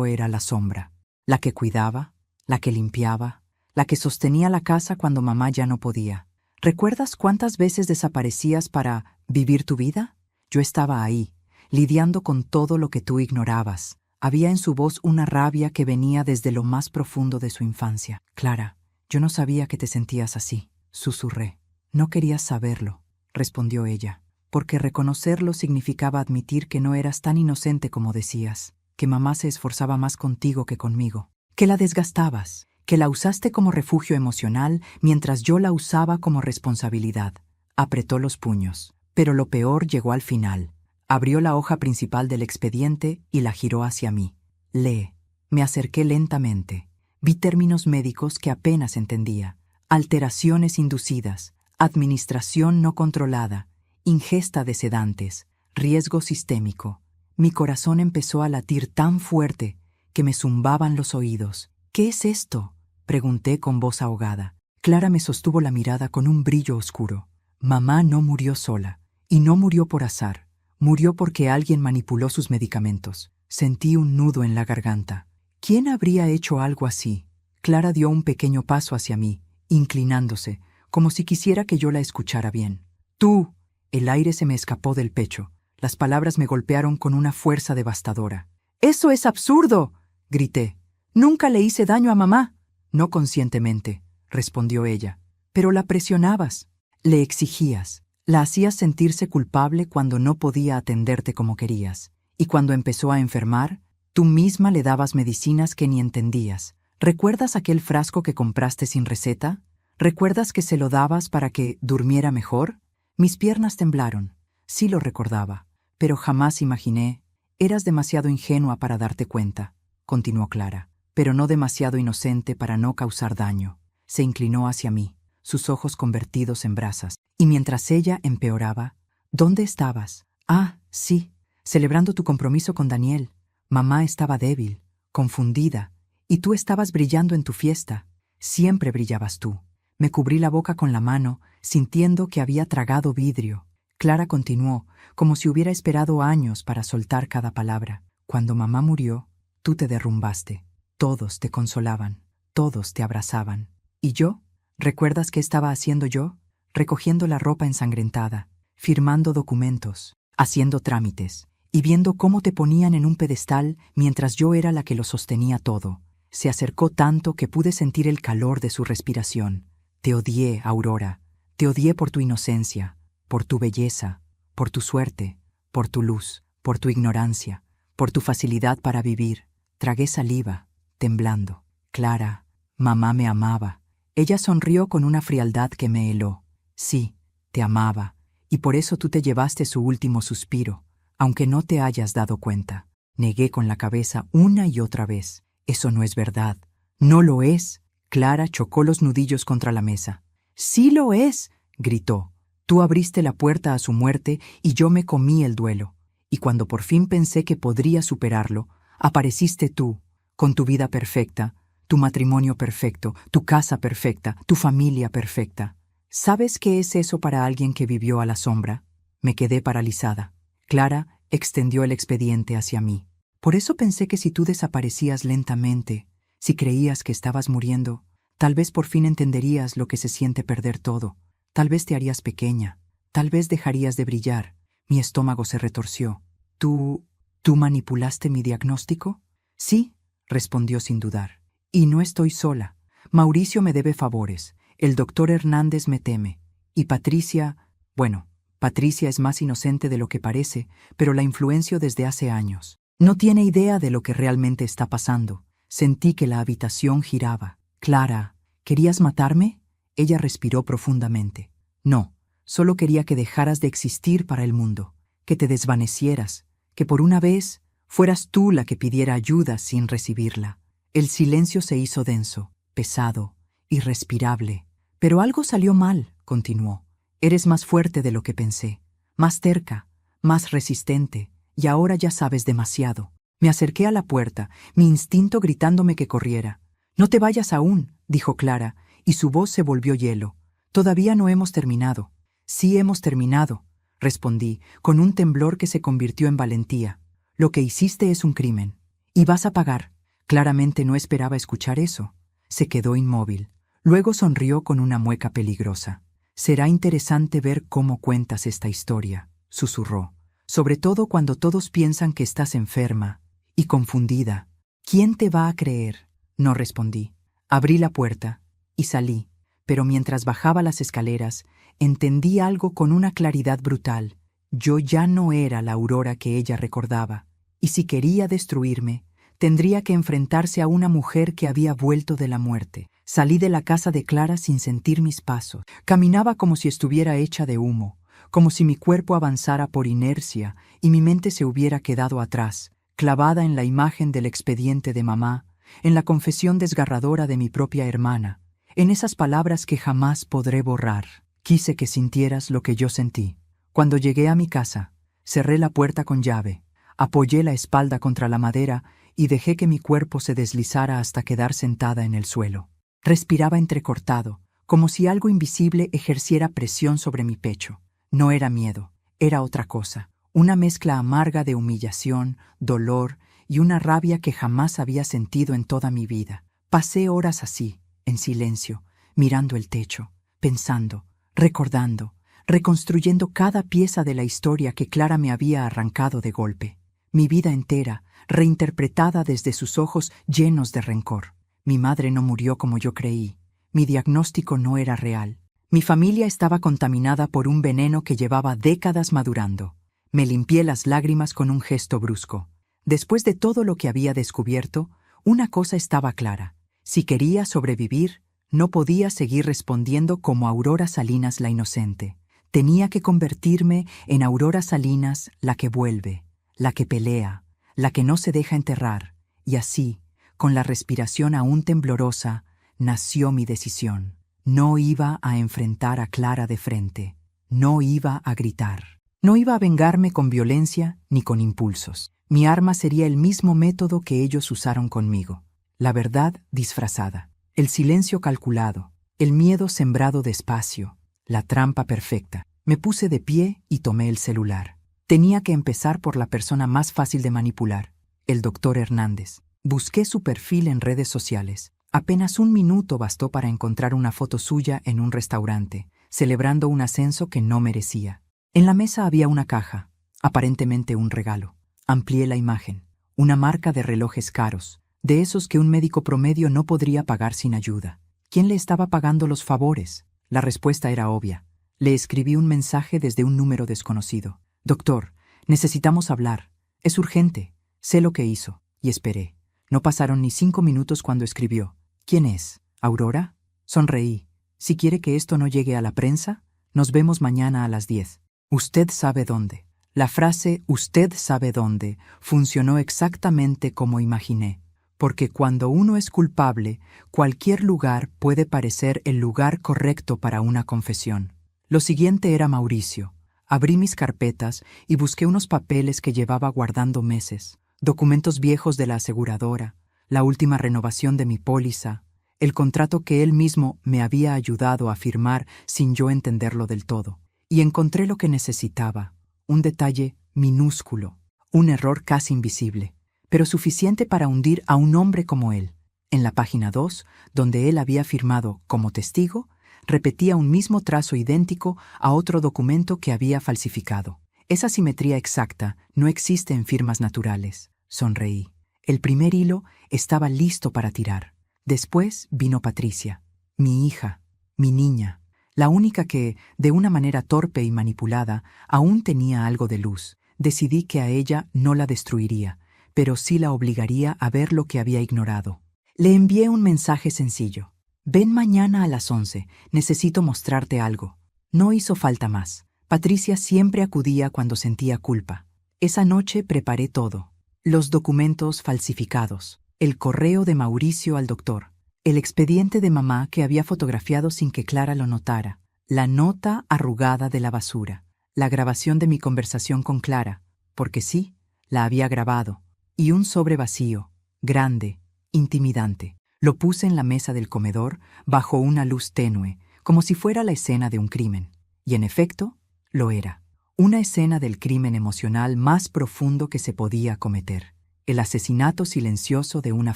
era la sombra, la que cuidaba, la que limpiaba, la que sostenía la casa cuando mamá ya no podía. ¿Recuerdas cuántas veces desaparecías para vivir tu vida? Yo estaba ahí, lidiando con todo lo que tú ignorabas». Había en su voz una rabia que venía desde lo más profundo de su infancia. «Clara, yo no sabía que te sentías así», susurré. «No querías saberlo», respondió ella, «porque reconocerlo significaba admitir que no eras tan inocente como decías, que mamá se esforzaba más contigo que conmigo, que la desgastabas, que la usaste como refugio emocional mientras yo la usaba como responsabilidad». Apretó los puños. Pero lo peor llegó al final. Abrió la hoja principal del expediente y la giró hacia mí. «Lee». Me acerqué lentamente. Vi términos médicos que apenas entendía. Alteraciones inducidas, administración no controlada, ingesta de sedantes, riesgo sistémico. Mi corazón empezó a latir tan fuerte que me zumbaban los oídos. «¿Qué es esto?», pregunté con voz ahogada. Clara me sostuvo la mirada con un brillo oscuro. «Mamá no murió sola, y no murió por azar. Murió porque alguien manipuló sus medicamentos». Sentí un nudo en la garganta. ¿Quién habría hecho algo así? Clara dio un pequeño paso hacia mí, inclinándose, como si quisiera que yo la escuchara bien. Tú. El aire se me escapó del pecho. Las palabras me golpearon con una fuerza devastadora. ¡Eso es absurdo!, grité. Nunca le hice daño a mamá. No conscientemente, respondió ella. Pero la presionabas. Le exigías. La hacías sentirse culpable cuando no podía atenderte como querías. Y cuando empezó a enfermar, tú misma le dabas medicinas que ni entendías. ¿Recuerdas aquel frasco que compraste sin receta? ¿Recuerdas que se lo dabas para que durmiera mejor? Mis piernas temblaron. Sí lo recordaba, pero jamás imaginé. Eras demasiado ingenua para darte cuenta, continuó Clara, pero no demasiado inocente para no causar daño. Se inclinó hacia mí, sus ojos convertidos en brasas, y mientras ella empeoraba, ¿dónde estabas? Ah, sí, celebrando tu compromiso con Daniel. Mamá estaba débil, confundida, y tú estabas brillando en tu fiesta. Siempre brillabas tú. Me cubrí la boca con la mano, sintiendo que había tragado vidrio. Clara continuó, como si hubiera esperado años para soltar cada palabra. Cuando mamá murió, tú te derrumbaste. Todos te consolaban, todos te abrazaban. ¿Y yo? ¿Recuerdas qué estaba haciendo yo? Recogiendo la ropa ensangrentada, firmando documentos, haciendo trámites, y viendo cómo te ponían en un pedestal mientras yo era la que lo sostenía todo. Se acercó tanto que pude sentir el calor de su respiración. Te odié, Aurora. Te odié por tu inocencia, por tu belleza, por tu suerte, por tu luz, por tu ignorancia, por tu facilidad para vivir. Tragué saliva, temblando. Clara, mamá me amaba. Ella sonrió con una frialdad que me heló. Sí, te amaba, y por eso tú te llevaste su último suspiro, aunque no te hayas dado cuenta. Negué con la cabeza una y otra vez. Eso no es verdad. No lo es. Clara chocó los nudillos contra la mesa. Sí lo es, gritó. Tú abriste la puerta a su muerte y yo me comí el duelo. Y cuando por fin pensé que podría superarlo, apareciste tú, con tu vida perfecta, tu matrimonio perfecto, tu casa perfecta, tu familia perfecta. ¿Sabes qué es eso para alguien que vivió a la sombra? Me quedé paralizada. Clara extendió el expediente hacia mí. Por eso pensé que si tú desaparecías lentamente, si creías que estabas muriendo, tal vez por fin entenderías lo que se siente perder todo. Tal vez te harías pequeña. Tal vez dejarías de brillar. Mi estómago se retorció. ¿Tú manipulaste mi diagnóstico? Sí, respondió sin dudar. Y no estoy sola. Mauricio me debe favores. El doctor Hernández me teme. Y Patricia... Bueno, Patricia es más inocente de lo que parece, pero la influencio desde hace años. No tiene idea de lo que realmente está pasando. Sentí que la habitación giraba. Clara, ¿querías matarme? Ella respiró profundamente. No, solo quería que dejaras de existir para el mundo, que te desvanecieras, que por una vez fueras tú la que pidiera ayuda sin recibirla. El silencio se hizo denso, pesado, irrespirable. Pero algo salió mal, continuó. Eres más fuerte de lo que pensé, más terca, más resistente, y ahora ya sabes demasiado. Me acerqué a la puerta, mi instinto gritándome que corriera. No te vayas aún, dijo Clara, y su voz se volvió hielo. Todavía no hemos terminado. Sí hemos terminado, respondí, con un temblor que se convirtió en valentía. Lo que hiciste es un crimen. Y vas a pagar. Claramente no esperaba escuchar eso. Se quedó inmóvil. Luego sonrió con una mueca peligrosa. Será interesante ver cómo cuentas esta historia, susurró. Sobre todo cuando todos piensan que estás enferma y confundida. ¿Quién te va a creer? No respondí. Abrí la puerta y salí, pero mientras bajaba las escaleras, entendí algo con una claridad brutal. Yo ya no era la Aurora que ella recordaba, y si quería destruirme, tendría que enfrentarse a una mujer que había vuelto de la muerte. Salí de la casa de Clara sin sentir mis pasos. Caminaba como si estuviera hecha de humo, como si mi cuerpo avanzara por inercia y mi mente se hubiera quedado atrás, clavada en la imagen del expediente de mamá, en la confesión desgarradora de mi propia hermana, en esas palabras que jamás podré borrar. Quise que sintieras lo que yo sentí. Cuando llegué a mi casa, cerré la puerta con llave, apoyé la espalda contra la madera y dejé que mi cuerpo se deslizara hasta quedar sentada en el suelo. Respiraba entrecortado, como si algo invisible ejerciera presión sobre mi pecho. No era miedo, era otra cosa, una mezcla amarga de humillación, dolor y una rabia que jamás había sentido en toda mi vida. Pasé horas así, en silencio, mirando el techo, pensando, recordando, reconstruyendo cada pieza de la historia que Clara me había arrancado de golpe. Mi vida entera, reinterpretada desde sus ojos llenos de rencor. Mi madre no murió como yo creí. Mi diagnóstico no era real. Mi familia estaba contaminada por un veneno que llevaba décadas madurando. Me limpié las lágrimas con un gesto brusco. Después de todo lo que había descubierto, una cosa estaba clara. Si quería sobrevivir, no podía seguir respondiendo como Aurora Salinas la inocente. Tenía que convertirme en Aurora Salinas la que vuelve, la que pelea, la que no se deja enterrar. Y así, con la respiración aún temblorosa, nació mi decisión. No iba a enfrentar a Clara de frente. No iba a gritar. No iba a vengarme con violencia ni con impulsos. Mi arma sería el mismo método que ellos usaron conmigo. La verdad disfrazada, el silencio calculado, el miedo sembrado despacio, la trampa perfecta. Me puse de pie y tomé el celular. Tenía que empezar por la persona más fácil de manipular, el doctor Hernández. Busqué su perfil en redes sociales. Apenas 1 minuto bastó para encontrar una foto suya en un restaurante, celebrando un ascenso que no merecía. En la mesa había una caja, aparentemente un regalo. Amplié la imagen. Una marca de relojes caros, de esos que un médico promedio no podría pagar sin ayuda. ¿Quién le estaba pagando los favores? La respuesta era obvia. Le escribí un mensaje desde un número desconocido. «Doctor, necesitamos hablar. Es urgente. Sé lo que hizo». Y esperé. No pasaron ni 5 minutos cuando escribió. «¿Quién es? ¿Aurora?» Sonreí. «Si quiere que esto no llegue a la prensa, nos vemos mañana a las 10. Usted sabe dónde». La frase «usted sabe dónde» funcionó exactamente como imaginé, porque cuando uno es culpable, cualquier lugar puede parecer el lugar correcto para una confesión. Lo siguiente era Mauricio. Abrí mis carpetas y busqué unos papeles que llevaba guardando meses, documentos viejos de la aseguradora, la última renovación de mi póliza, el contrato que él mismo me había ayudado a firmar sin yo entenderlo del todo. Y encontré lo que necesitaba. Un detalle minúsculo, un error casi invisible, pero suficiente para hundir a un hombre como él. En la página 2, donde él había firmado como testigo, repetía un mismo trazo idéntico a otro documento que había falsificado. Esa simetría exacta no existe en firmas naturales. Sonreí. El primer hilo estaba listo para tirar. Después vino Patricia, mi hija, mi niña. La única que, de una manera torpe y manipulada, aún tenía algo de luz. Decidí que a ella no la destruiría, pero sí la obligaría a ver lo que había ignorado. Le envié un mensaje sencillo. «Ven mañana a las 11, necesito mostrarte algo». No hizo falta más. Patricia siempre acudía cuando sentía culpa. Esa noche preparé todo. Los documentos falsificados, el correo de Mauricio al doctor, el expediente de mamá que había fotografiado sin que Clara lo notara, la nota arrugada de la basura, la grabación de mi conversación con Clara, porque sí, la había grabado, y un sobre vacío, grande, intimidante. Lo puse en la mesa del comedor bajo una luz tenue, como si fuera la escena de un crimen. Y en efecto, lo era. Una escena del crimen emocional más profundo que se podía cometer. El asesinato silencioso de una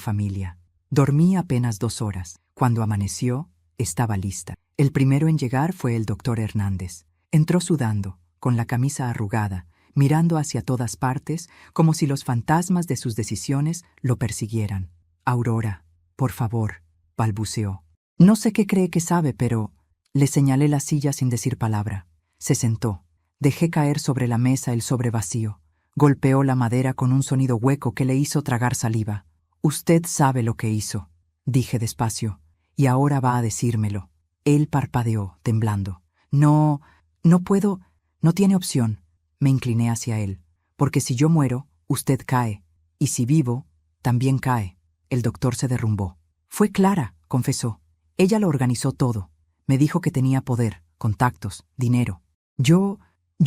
familia. Dormí apenas 2 horas. Cuando amaneció, estaba lista. El primero en llegar fue el doctor Hernández. Entró sudando, con la camisa arrugada, mirando hacia todas partes, como si los fantasmas de sus decisiones lo persiguieran. «Aurora, por favor», balbuceó. «No sé qué cree que sabe, pero...» Le señalé la silla sin decir palabra. Se sentó. Dejé caer sobre la mesa el sobre vacío. Golpeó la madera con un sonido hueco que le hizo tragar saliva. «Usted sabe lo que hizo», dije despacio, «y ahora va a decírmelo». Él parpadeó, temblando. «No puedo, no tiene opción». Me incliné hacia él. «Porque si yo muero, usted cae. Y si vivo, también cae». El doctor se derrumbó. «Fue Clara», confesó. «Ella lo organizó todo. Me dijo que tenía poder, contactos, dinero. Yo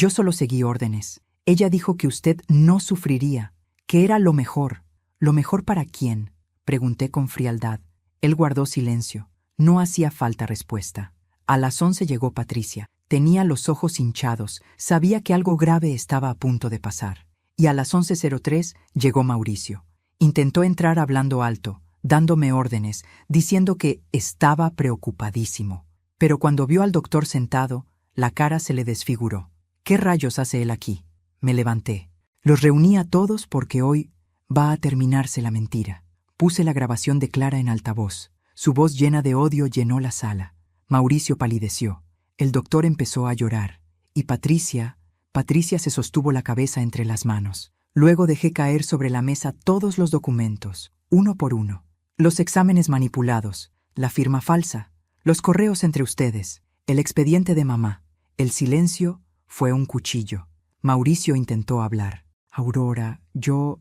solo seguí órdenes. Ella dijo que usted no sufriría, que era lo mejor. ¿Lo mejor para quién?», pregunté con frialdad. Él guardó silencio. No hacía falta respuesta. A las 11 llegó Patricia. Tenía los ojos hinchados. Sabía que algo grave estaba a punto de pasar. Y a las 11:03 llegó Mauricio. Intentó entrar hablando alto, dándome órdenes, diciendo que estaba preocupadísimo. Pero cuando vio al doctor sentado, la cara se le desfiguró. ¿Qué rayos hace él aquí? Me levanté. Los reuní a todos porque hoy va a terminarse la mentira. Puse la grabación de Clara en altavoz. Su voz llena de odio llenó la sala. Mauricio palideció. El doctor empezó a llorar. Y Patricia se sostuvo la cabeza entre las manos. Luego dejé caer sobre la mesa todos los documentos, uno por uno. Los exámenes manipulados, la firma falsa, los correos entre ustedes, el expediente de mamá. El silencio fue un cuchillo. Mauricio intentó hablar. Aurora, yo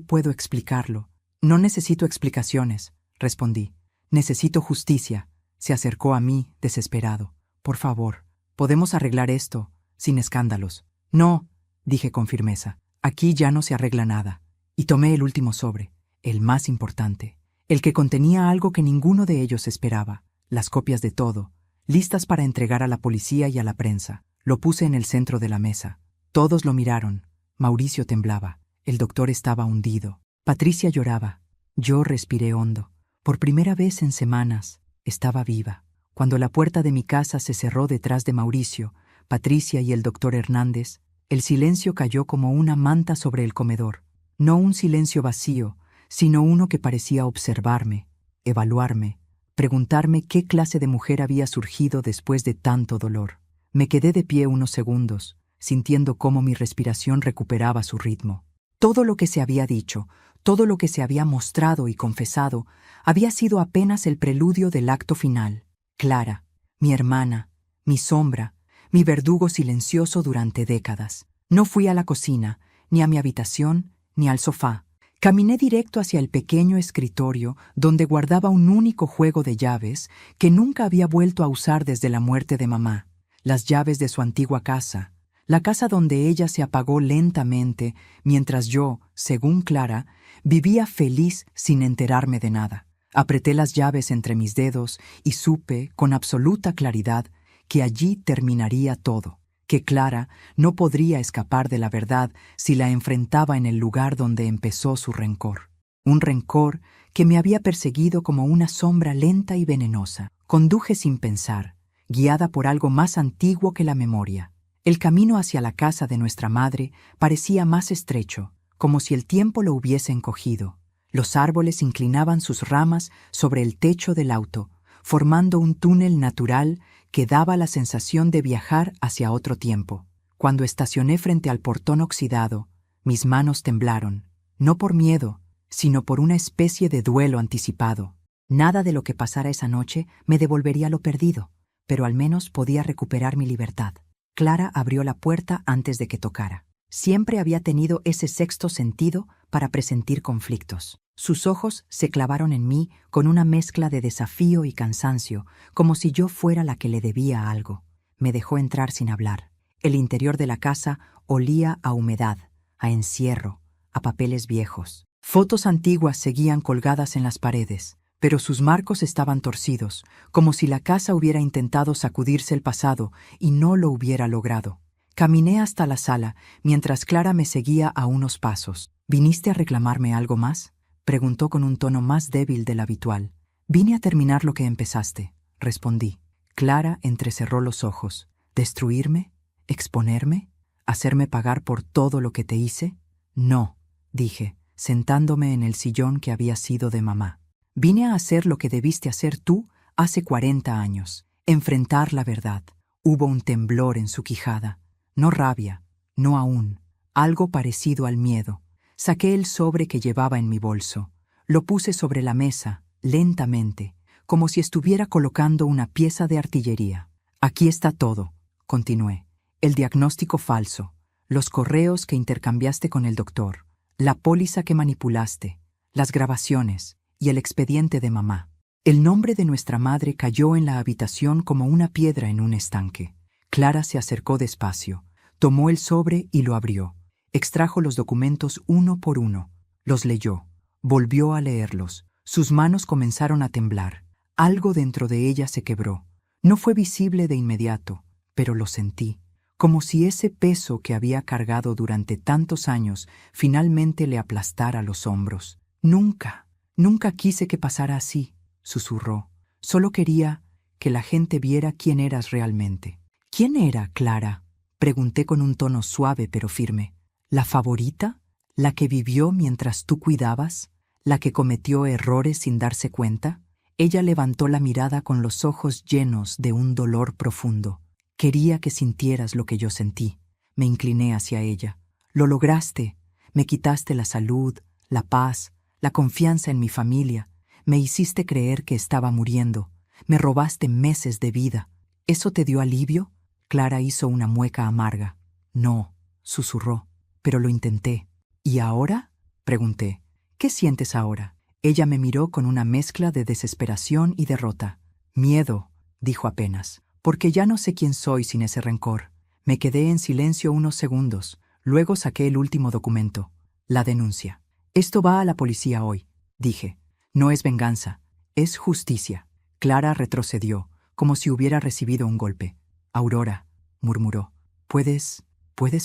puedo explicarlo. No necesito explicaciones, respondí. Necesito justicia. Se acercó a mí, desesperado. Por favor, podemos arreglar esto, sin escándalos. No, dije con firmeza. Aquí ya no se arregla nada. Y tomé el último sobre, el más importante, el que contenía algo que ninguno de ellos esperaba, las copias de todo, listas para entregar a la policía y a la prensa. Lo puse en el centro de la mesa. Todos lo miraron. Mauricio temblaba. El doctor estaba hundido. Patricia lloraba. Yo respiré hondo. Por primera vez en semanas, estaba viva. Cuando la puerta de mi casa se cerró detrás de Mauricio, Patricia y el doctor Hernández, el silencio cayó como una manta sobre el comedor. No un silencio vacío, sino uno que parecía observarme, evaluarme, preguntarme qué clase de mujer había surgido después de tanto dolor. Me quedé de pie unos segundos, sintiendo cómo mi respiración recuperaba su ritmo. Todo lo que se había dicho, todo lo que se había mostrado y confesado, había sido apenas el preludio del acto final. Clara, mi hermana, mi sombra, mi verdugo silencioso durante décadas. No fui a la cocina, ni a mi habitación, ni al sofá. Caminé directo hacia el pequeño escritorio donde guardaba un único juego de llaves que nunca había vuelto a usar desde la muerte de mamá. Las llaves de su antigua casa, la casa donde ella se apagó lentamente mientras yo, según Clara, vivía feliz sin enterarme de nada. Apreté las llaves entre mis dedos y supe, con absoluta claridad, que allí terminaría todo, que Clara no podría escapar de la verdad si la enfrentaba en el lugar donde empezó su rencor. Un rencor que me había perseguido como una sombra lenta y venenosa. Conduje sin pensar, guiada por algo más antiguo que la memoria. El camino hacia la casa de nuestra madre parecía más estrecho, como si el tiempo lo hubiese encogido. Los árboles inclinaban sus ramas sobre el techo del auto, formando un túnel natural que daba la sensación de viajar hacia otro tiempo. Cuando estacioné frente al portón oxidado, mis manos temblaron, no por miedo, sino por una especie de duelo anticipado. Nada de lo que pasara esa noche me devolvería lo perdido, pero al menos podía recuperar mi libertad. Clara abrió la puerta antes de que tocara. Siempre había tenido ese sexto sentido para presentir conflictos. Sus ojos se clavaron en mí con una mezcla de desafío y cansancio, como si yo fuera la que le debía algo. Me dejó entrar sin hablar. El interior de la casa olía a humedad, a encierro, a papeles viejos. Fotos antiguas seguían colgadas en las paredes, pero sus marcos estaban torcidos, como si la casa hubiera intentado sacudirse el pasado y no lo hubiera logrado. Caminé hasta la sala, mientras Clara me seguía a unos pasos. ¿Viniste a reclamarme algo más?, preguntó con un tono más débil del habitual. Vine a terminar lo que empezaste, respondí. Clara entrecerró los ojos. ¿Destruirme? ¿Exponerme? ¿Hacerme pagar por todo lo que te hice? No, dije, sentándome en el sillón que había sido de mamá. Vine a hacer lo que debiste hacer tú hace 40 años, enfrentar la verdad. Hubo un temblor en su quijada. No rabia, no aún, algo parecido al miedo. Saqué el sobre que llevaba en mi bolso. Lo puse sobre la mesa, lentamente, como si estuviera colocando una pieza de artillería. Aquí está todo, continué. El diagnóstico falso, los correos que intercambiaste con el doctor, la póliza que manipulaste, las grabaciones y el expediente de mamá. El nombre de nuestra madre cayó en la habitación como una piedra en un estanque. Clara se acercó despacio. Tomó el sobre y lo abrió. Extrajo los documentos uno por uno. Los leyó. Volvió a leerlos. Sus manos comenzaron a temblar. Algo dentro de ella se quebró. No fue visible de inmediato, pero lo sentí. Como si ese peso que había cargado durante tantos años finalmente le aplastara los hombros. Nunca quise que pasara así, susurró. Solo quería que la gente viera quién eras realmente. ¿Quién era, Clara? Pregunté con un tono suave pero firme. ¿La favorita? ¿La que vivió mientras tú cuidabas? ¿La que cometió errores sin darse cuenta? Ella levantó la mirada con los ojos llenos de un dolor profundo. Quería que sintieras lo que yo sentí. Me incliné hacia ella. Lo lograste. Me quitaste la salud, la paz, la confianza en mi familia. Me hiciste creer que estaba muriendo. Me robaste meses de vida. ¿Eso te dio alivio? Clara hizo una mueca amarga. No, susurró, pero lo intenté. ¿Y ahora? Pregunté. ¿Qué sientes ahora? Ella me miró con una mezcla de desesperación y derrota. Miedo, dijo apenas, porque ya no sé quién soy sin ese rencor. Me quedé en silencio unos segundos. Luego saqué el último documento, la denuncia. Esto va a la policía hoy, dije. No es venganza, es justicia. Clara retrocedió, como si hubiera recibido un golpe. Aurora, murmuró, ¿puedes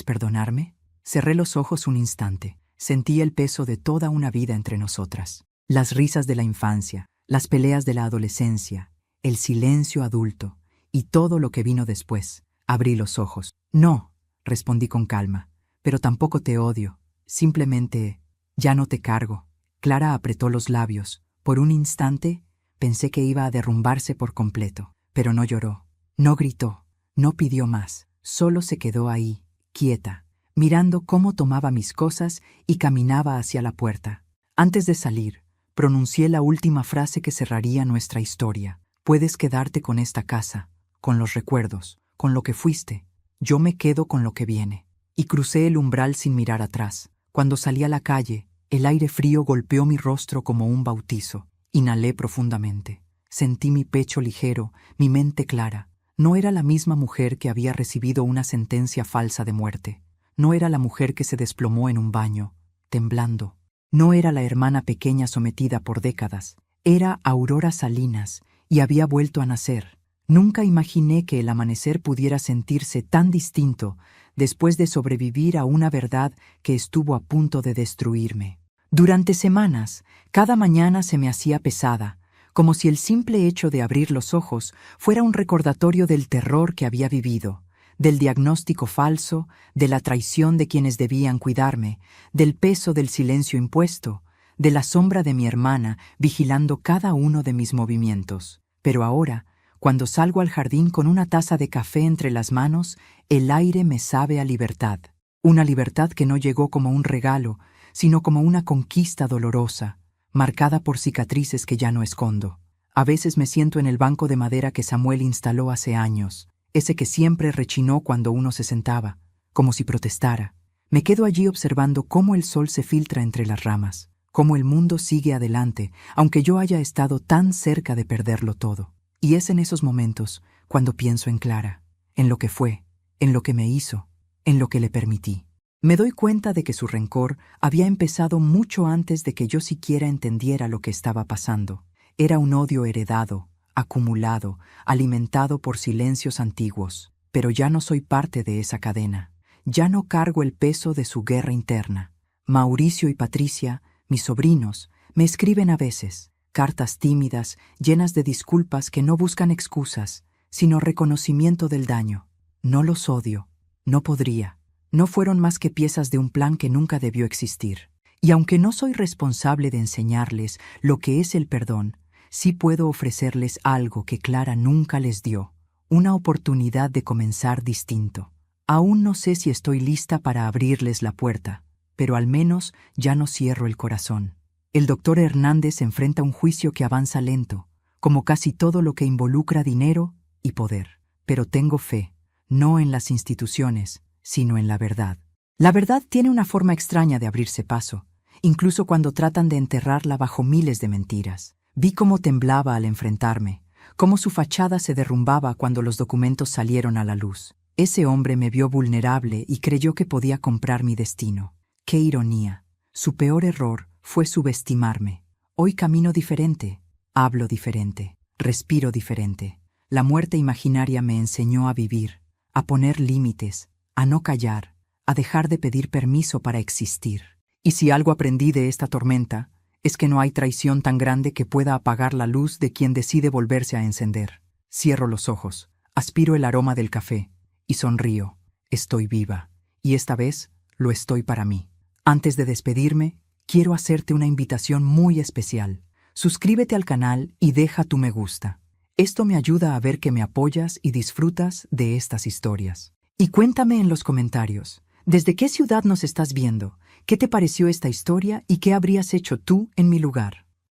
perdonarme? Cerré los ojos un instante. Sentí el peso de toda una vida entre nosotras. Las risas de la infancia, las peleas de la adolescencia, el silencio adulto y todo lo que vino después. Abrí los ojos. No, respondí con calma, pero tampoco te odio. Simplemente, ya no te cargo. Clara apretó los labios. Por un instante, pensé que iba a derrumbarse por completo, pero no lloró, no gritó, no pidió más. Solo se quedó ahí, quieta, mirando cómo tomaba mis cosas y caminaba hacia la puerta. Antes de salir, pronuncié la última frase que cerraría nuestra historia. Puedes quedarte con esta casa, con los recuerdos, con lo que fuiste. Yo me quedo con lo que viene. Y crucé el umbral sin mirar atrás. Cuando salí a la calle, el aire frío golpeó mi rostro como un bautizo. Inhalé profundamente. Sentí mi pecho ligero, mi mente clara. No era la misma mujer que había recibido una sentencia falsa de muerte. No era la mujer que se desplomó en un baño, temblando. No era la hermana pequeña sometida por décadas. Era Aurora Salinas y había vuelto a nacer. Nunca imaginé que el amanecer pudiera sentirse tan distinto después de sobrevivir a una verdad que estuvo a punto de destruirme. Durante semanas, cada mañana se me hacía pesada, como si el simple hecho de abrir los ojos fuera un recordatorio del terror que había vivido, del diagnóstico falso, de la traición de quienes debían cuidarme, del peso del silencio impuesto, de la sombra de mi hermana vigilando cada uno de mis movimientos. Pero ahora, cuando salgo al jardín con una taza de café entre las manos, el aire me sabe a libertad. Una libertad que no llegó como un regalo, sino como una conquista dolorosa, marcada por cicatrices que ya no escondo. A veces me siento en el banco de madera que Samuel instaló hace años, ese que siempre rechinó cuando uno se sentaba, como si protestara. Me quedo allí observando cómo el sol se filtra entre las ramas, cómo el mundo sigue adelante, aunque yo haya estado tan cerca de perderlo todo. Y es en esos momentos cuando pienso en Clara, en lo que fue, en lo que me hizo, en lo que le permití. Me doy cuenta de que su rencor había empezado mucho antes de que yo siquiera entendiera lo que estaba pasando. Era un odio heredado, acumulado, alimentado por silencios antiguos. Pero ya no soy parte de esa cadena. Ya no cargo el peso de su guerra interna. Mauricio y Patricia, mis sobrinos, me escriben a veces, cartas tímidas, llenas de disculpas que no buscan excusas, sino reconocimiento del daño. No los odio, no podría. No fueron más que piezas de un plan que nunca debió existir. Y aunque no soy responsable de enseñarles lo que es el perdón, sí puedo ofrecerles algo que Clara nunca les dio, una oportunidad de comenzar distinto. Aún no sé si estoy lista para abrirles la puerta, pero al menos ya no cierro el corazón. El doctor Hernández enfrenta un juicio que avanza lento, como casi todo lo que involucra dinero y poder. Pero tengo fe, no en las instituciones, sino en la verdad. La verdad tiene una forma extraña de abrirse paso, incluso cuando tratan de enterrarla bajo miles de mentiras. Vi cómo temblaba al enfrentarme, cómo su fachada se derrumbaba cuando los documentos salieron a la luz. Ese hombre me vio vulnerable y creyó que podía comprar mi destino. ¡Qué ironía! Su peor error fue subestimarme. Hoy camino diferente, hablo diferente, respiro diferente. La muerte imaginaria me enseñó a vivir, a poner límites, a no callar, a dejar de pedir permiso para existir. Y si algo aprendí de esta tormenta, es que no hay traición tan grande que pueda apagar la luz de quien decide volverse a encender. Cierro los ojos, aspiro el aroma del café y sonrío. Estoy viva. Y esta vez lo estoy para mí. Antes de despedirme, quiero hacerte una invitación muy especial. Suscríbete al canal y deja tu me gusta. Esto me ayuda a ver que me apoyas y disfrutas de estas historias. Y cuéntame en los comentarios, ¿desde qué ciudad nos estás viendo? ¿Qué te pareció esta historia y qué habrías hecho tú en mi lugar?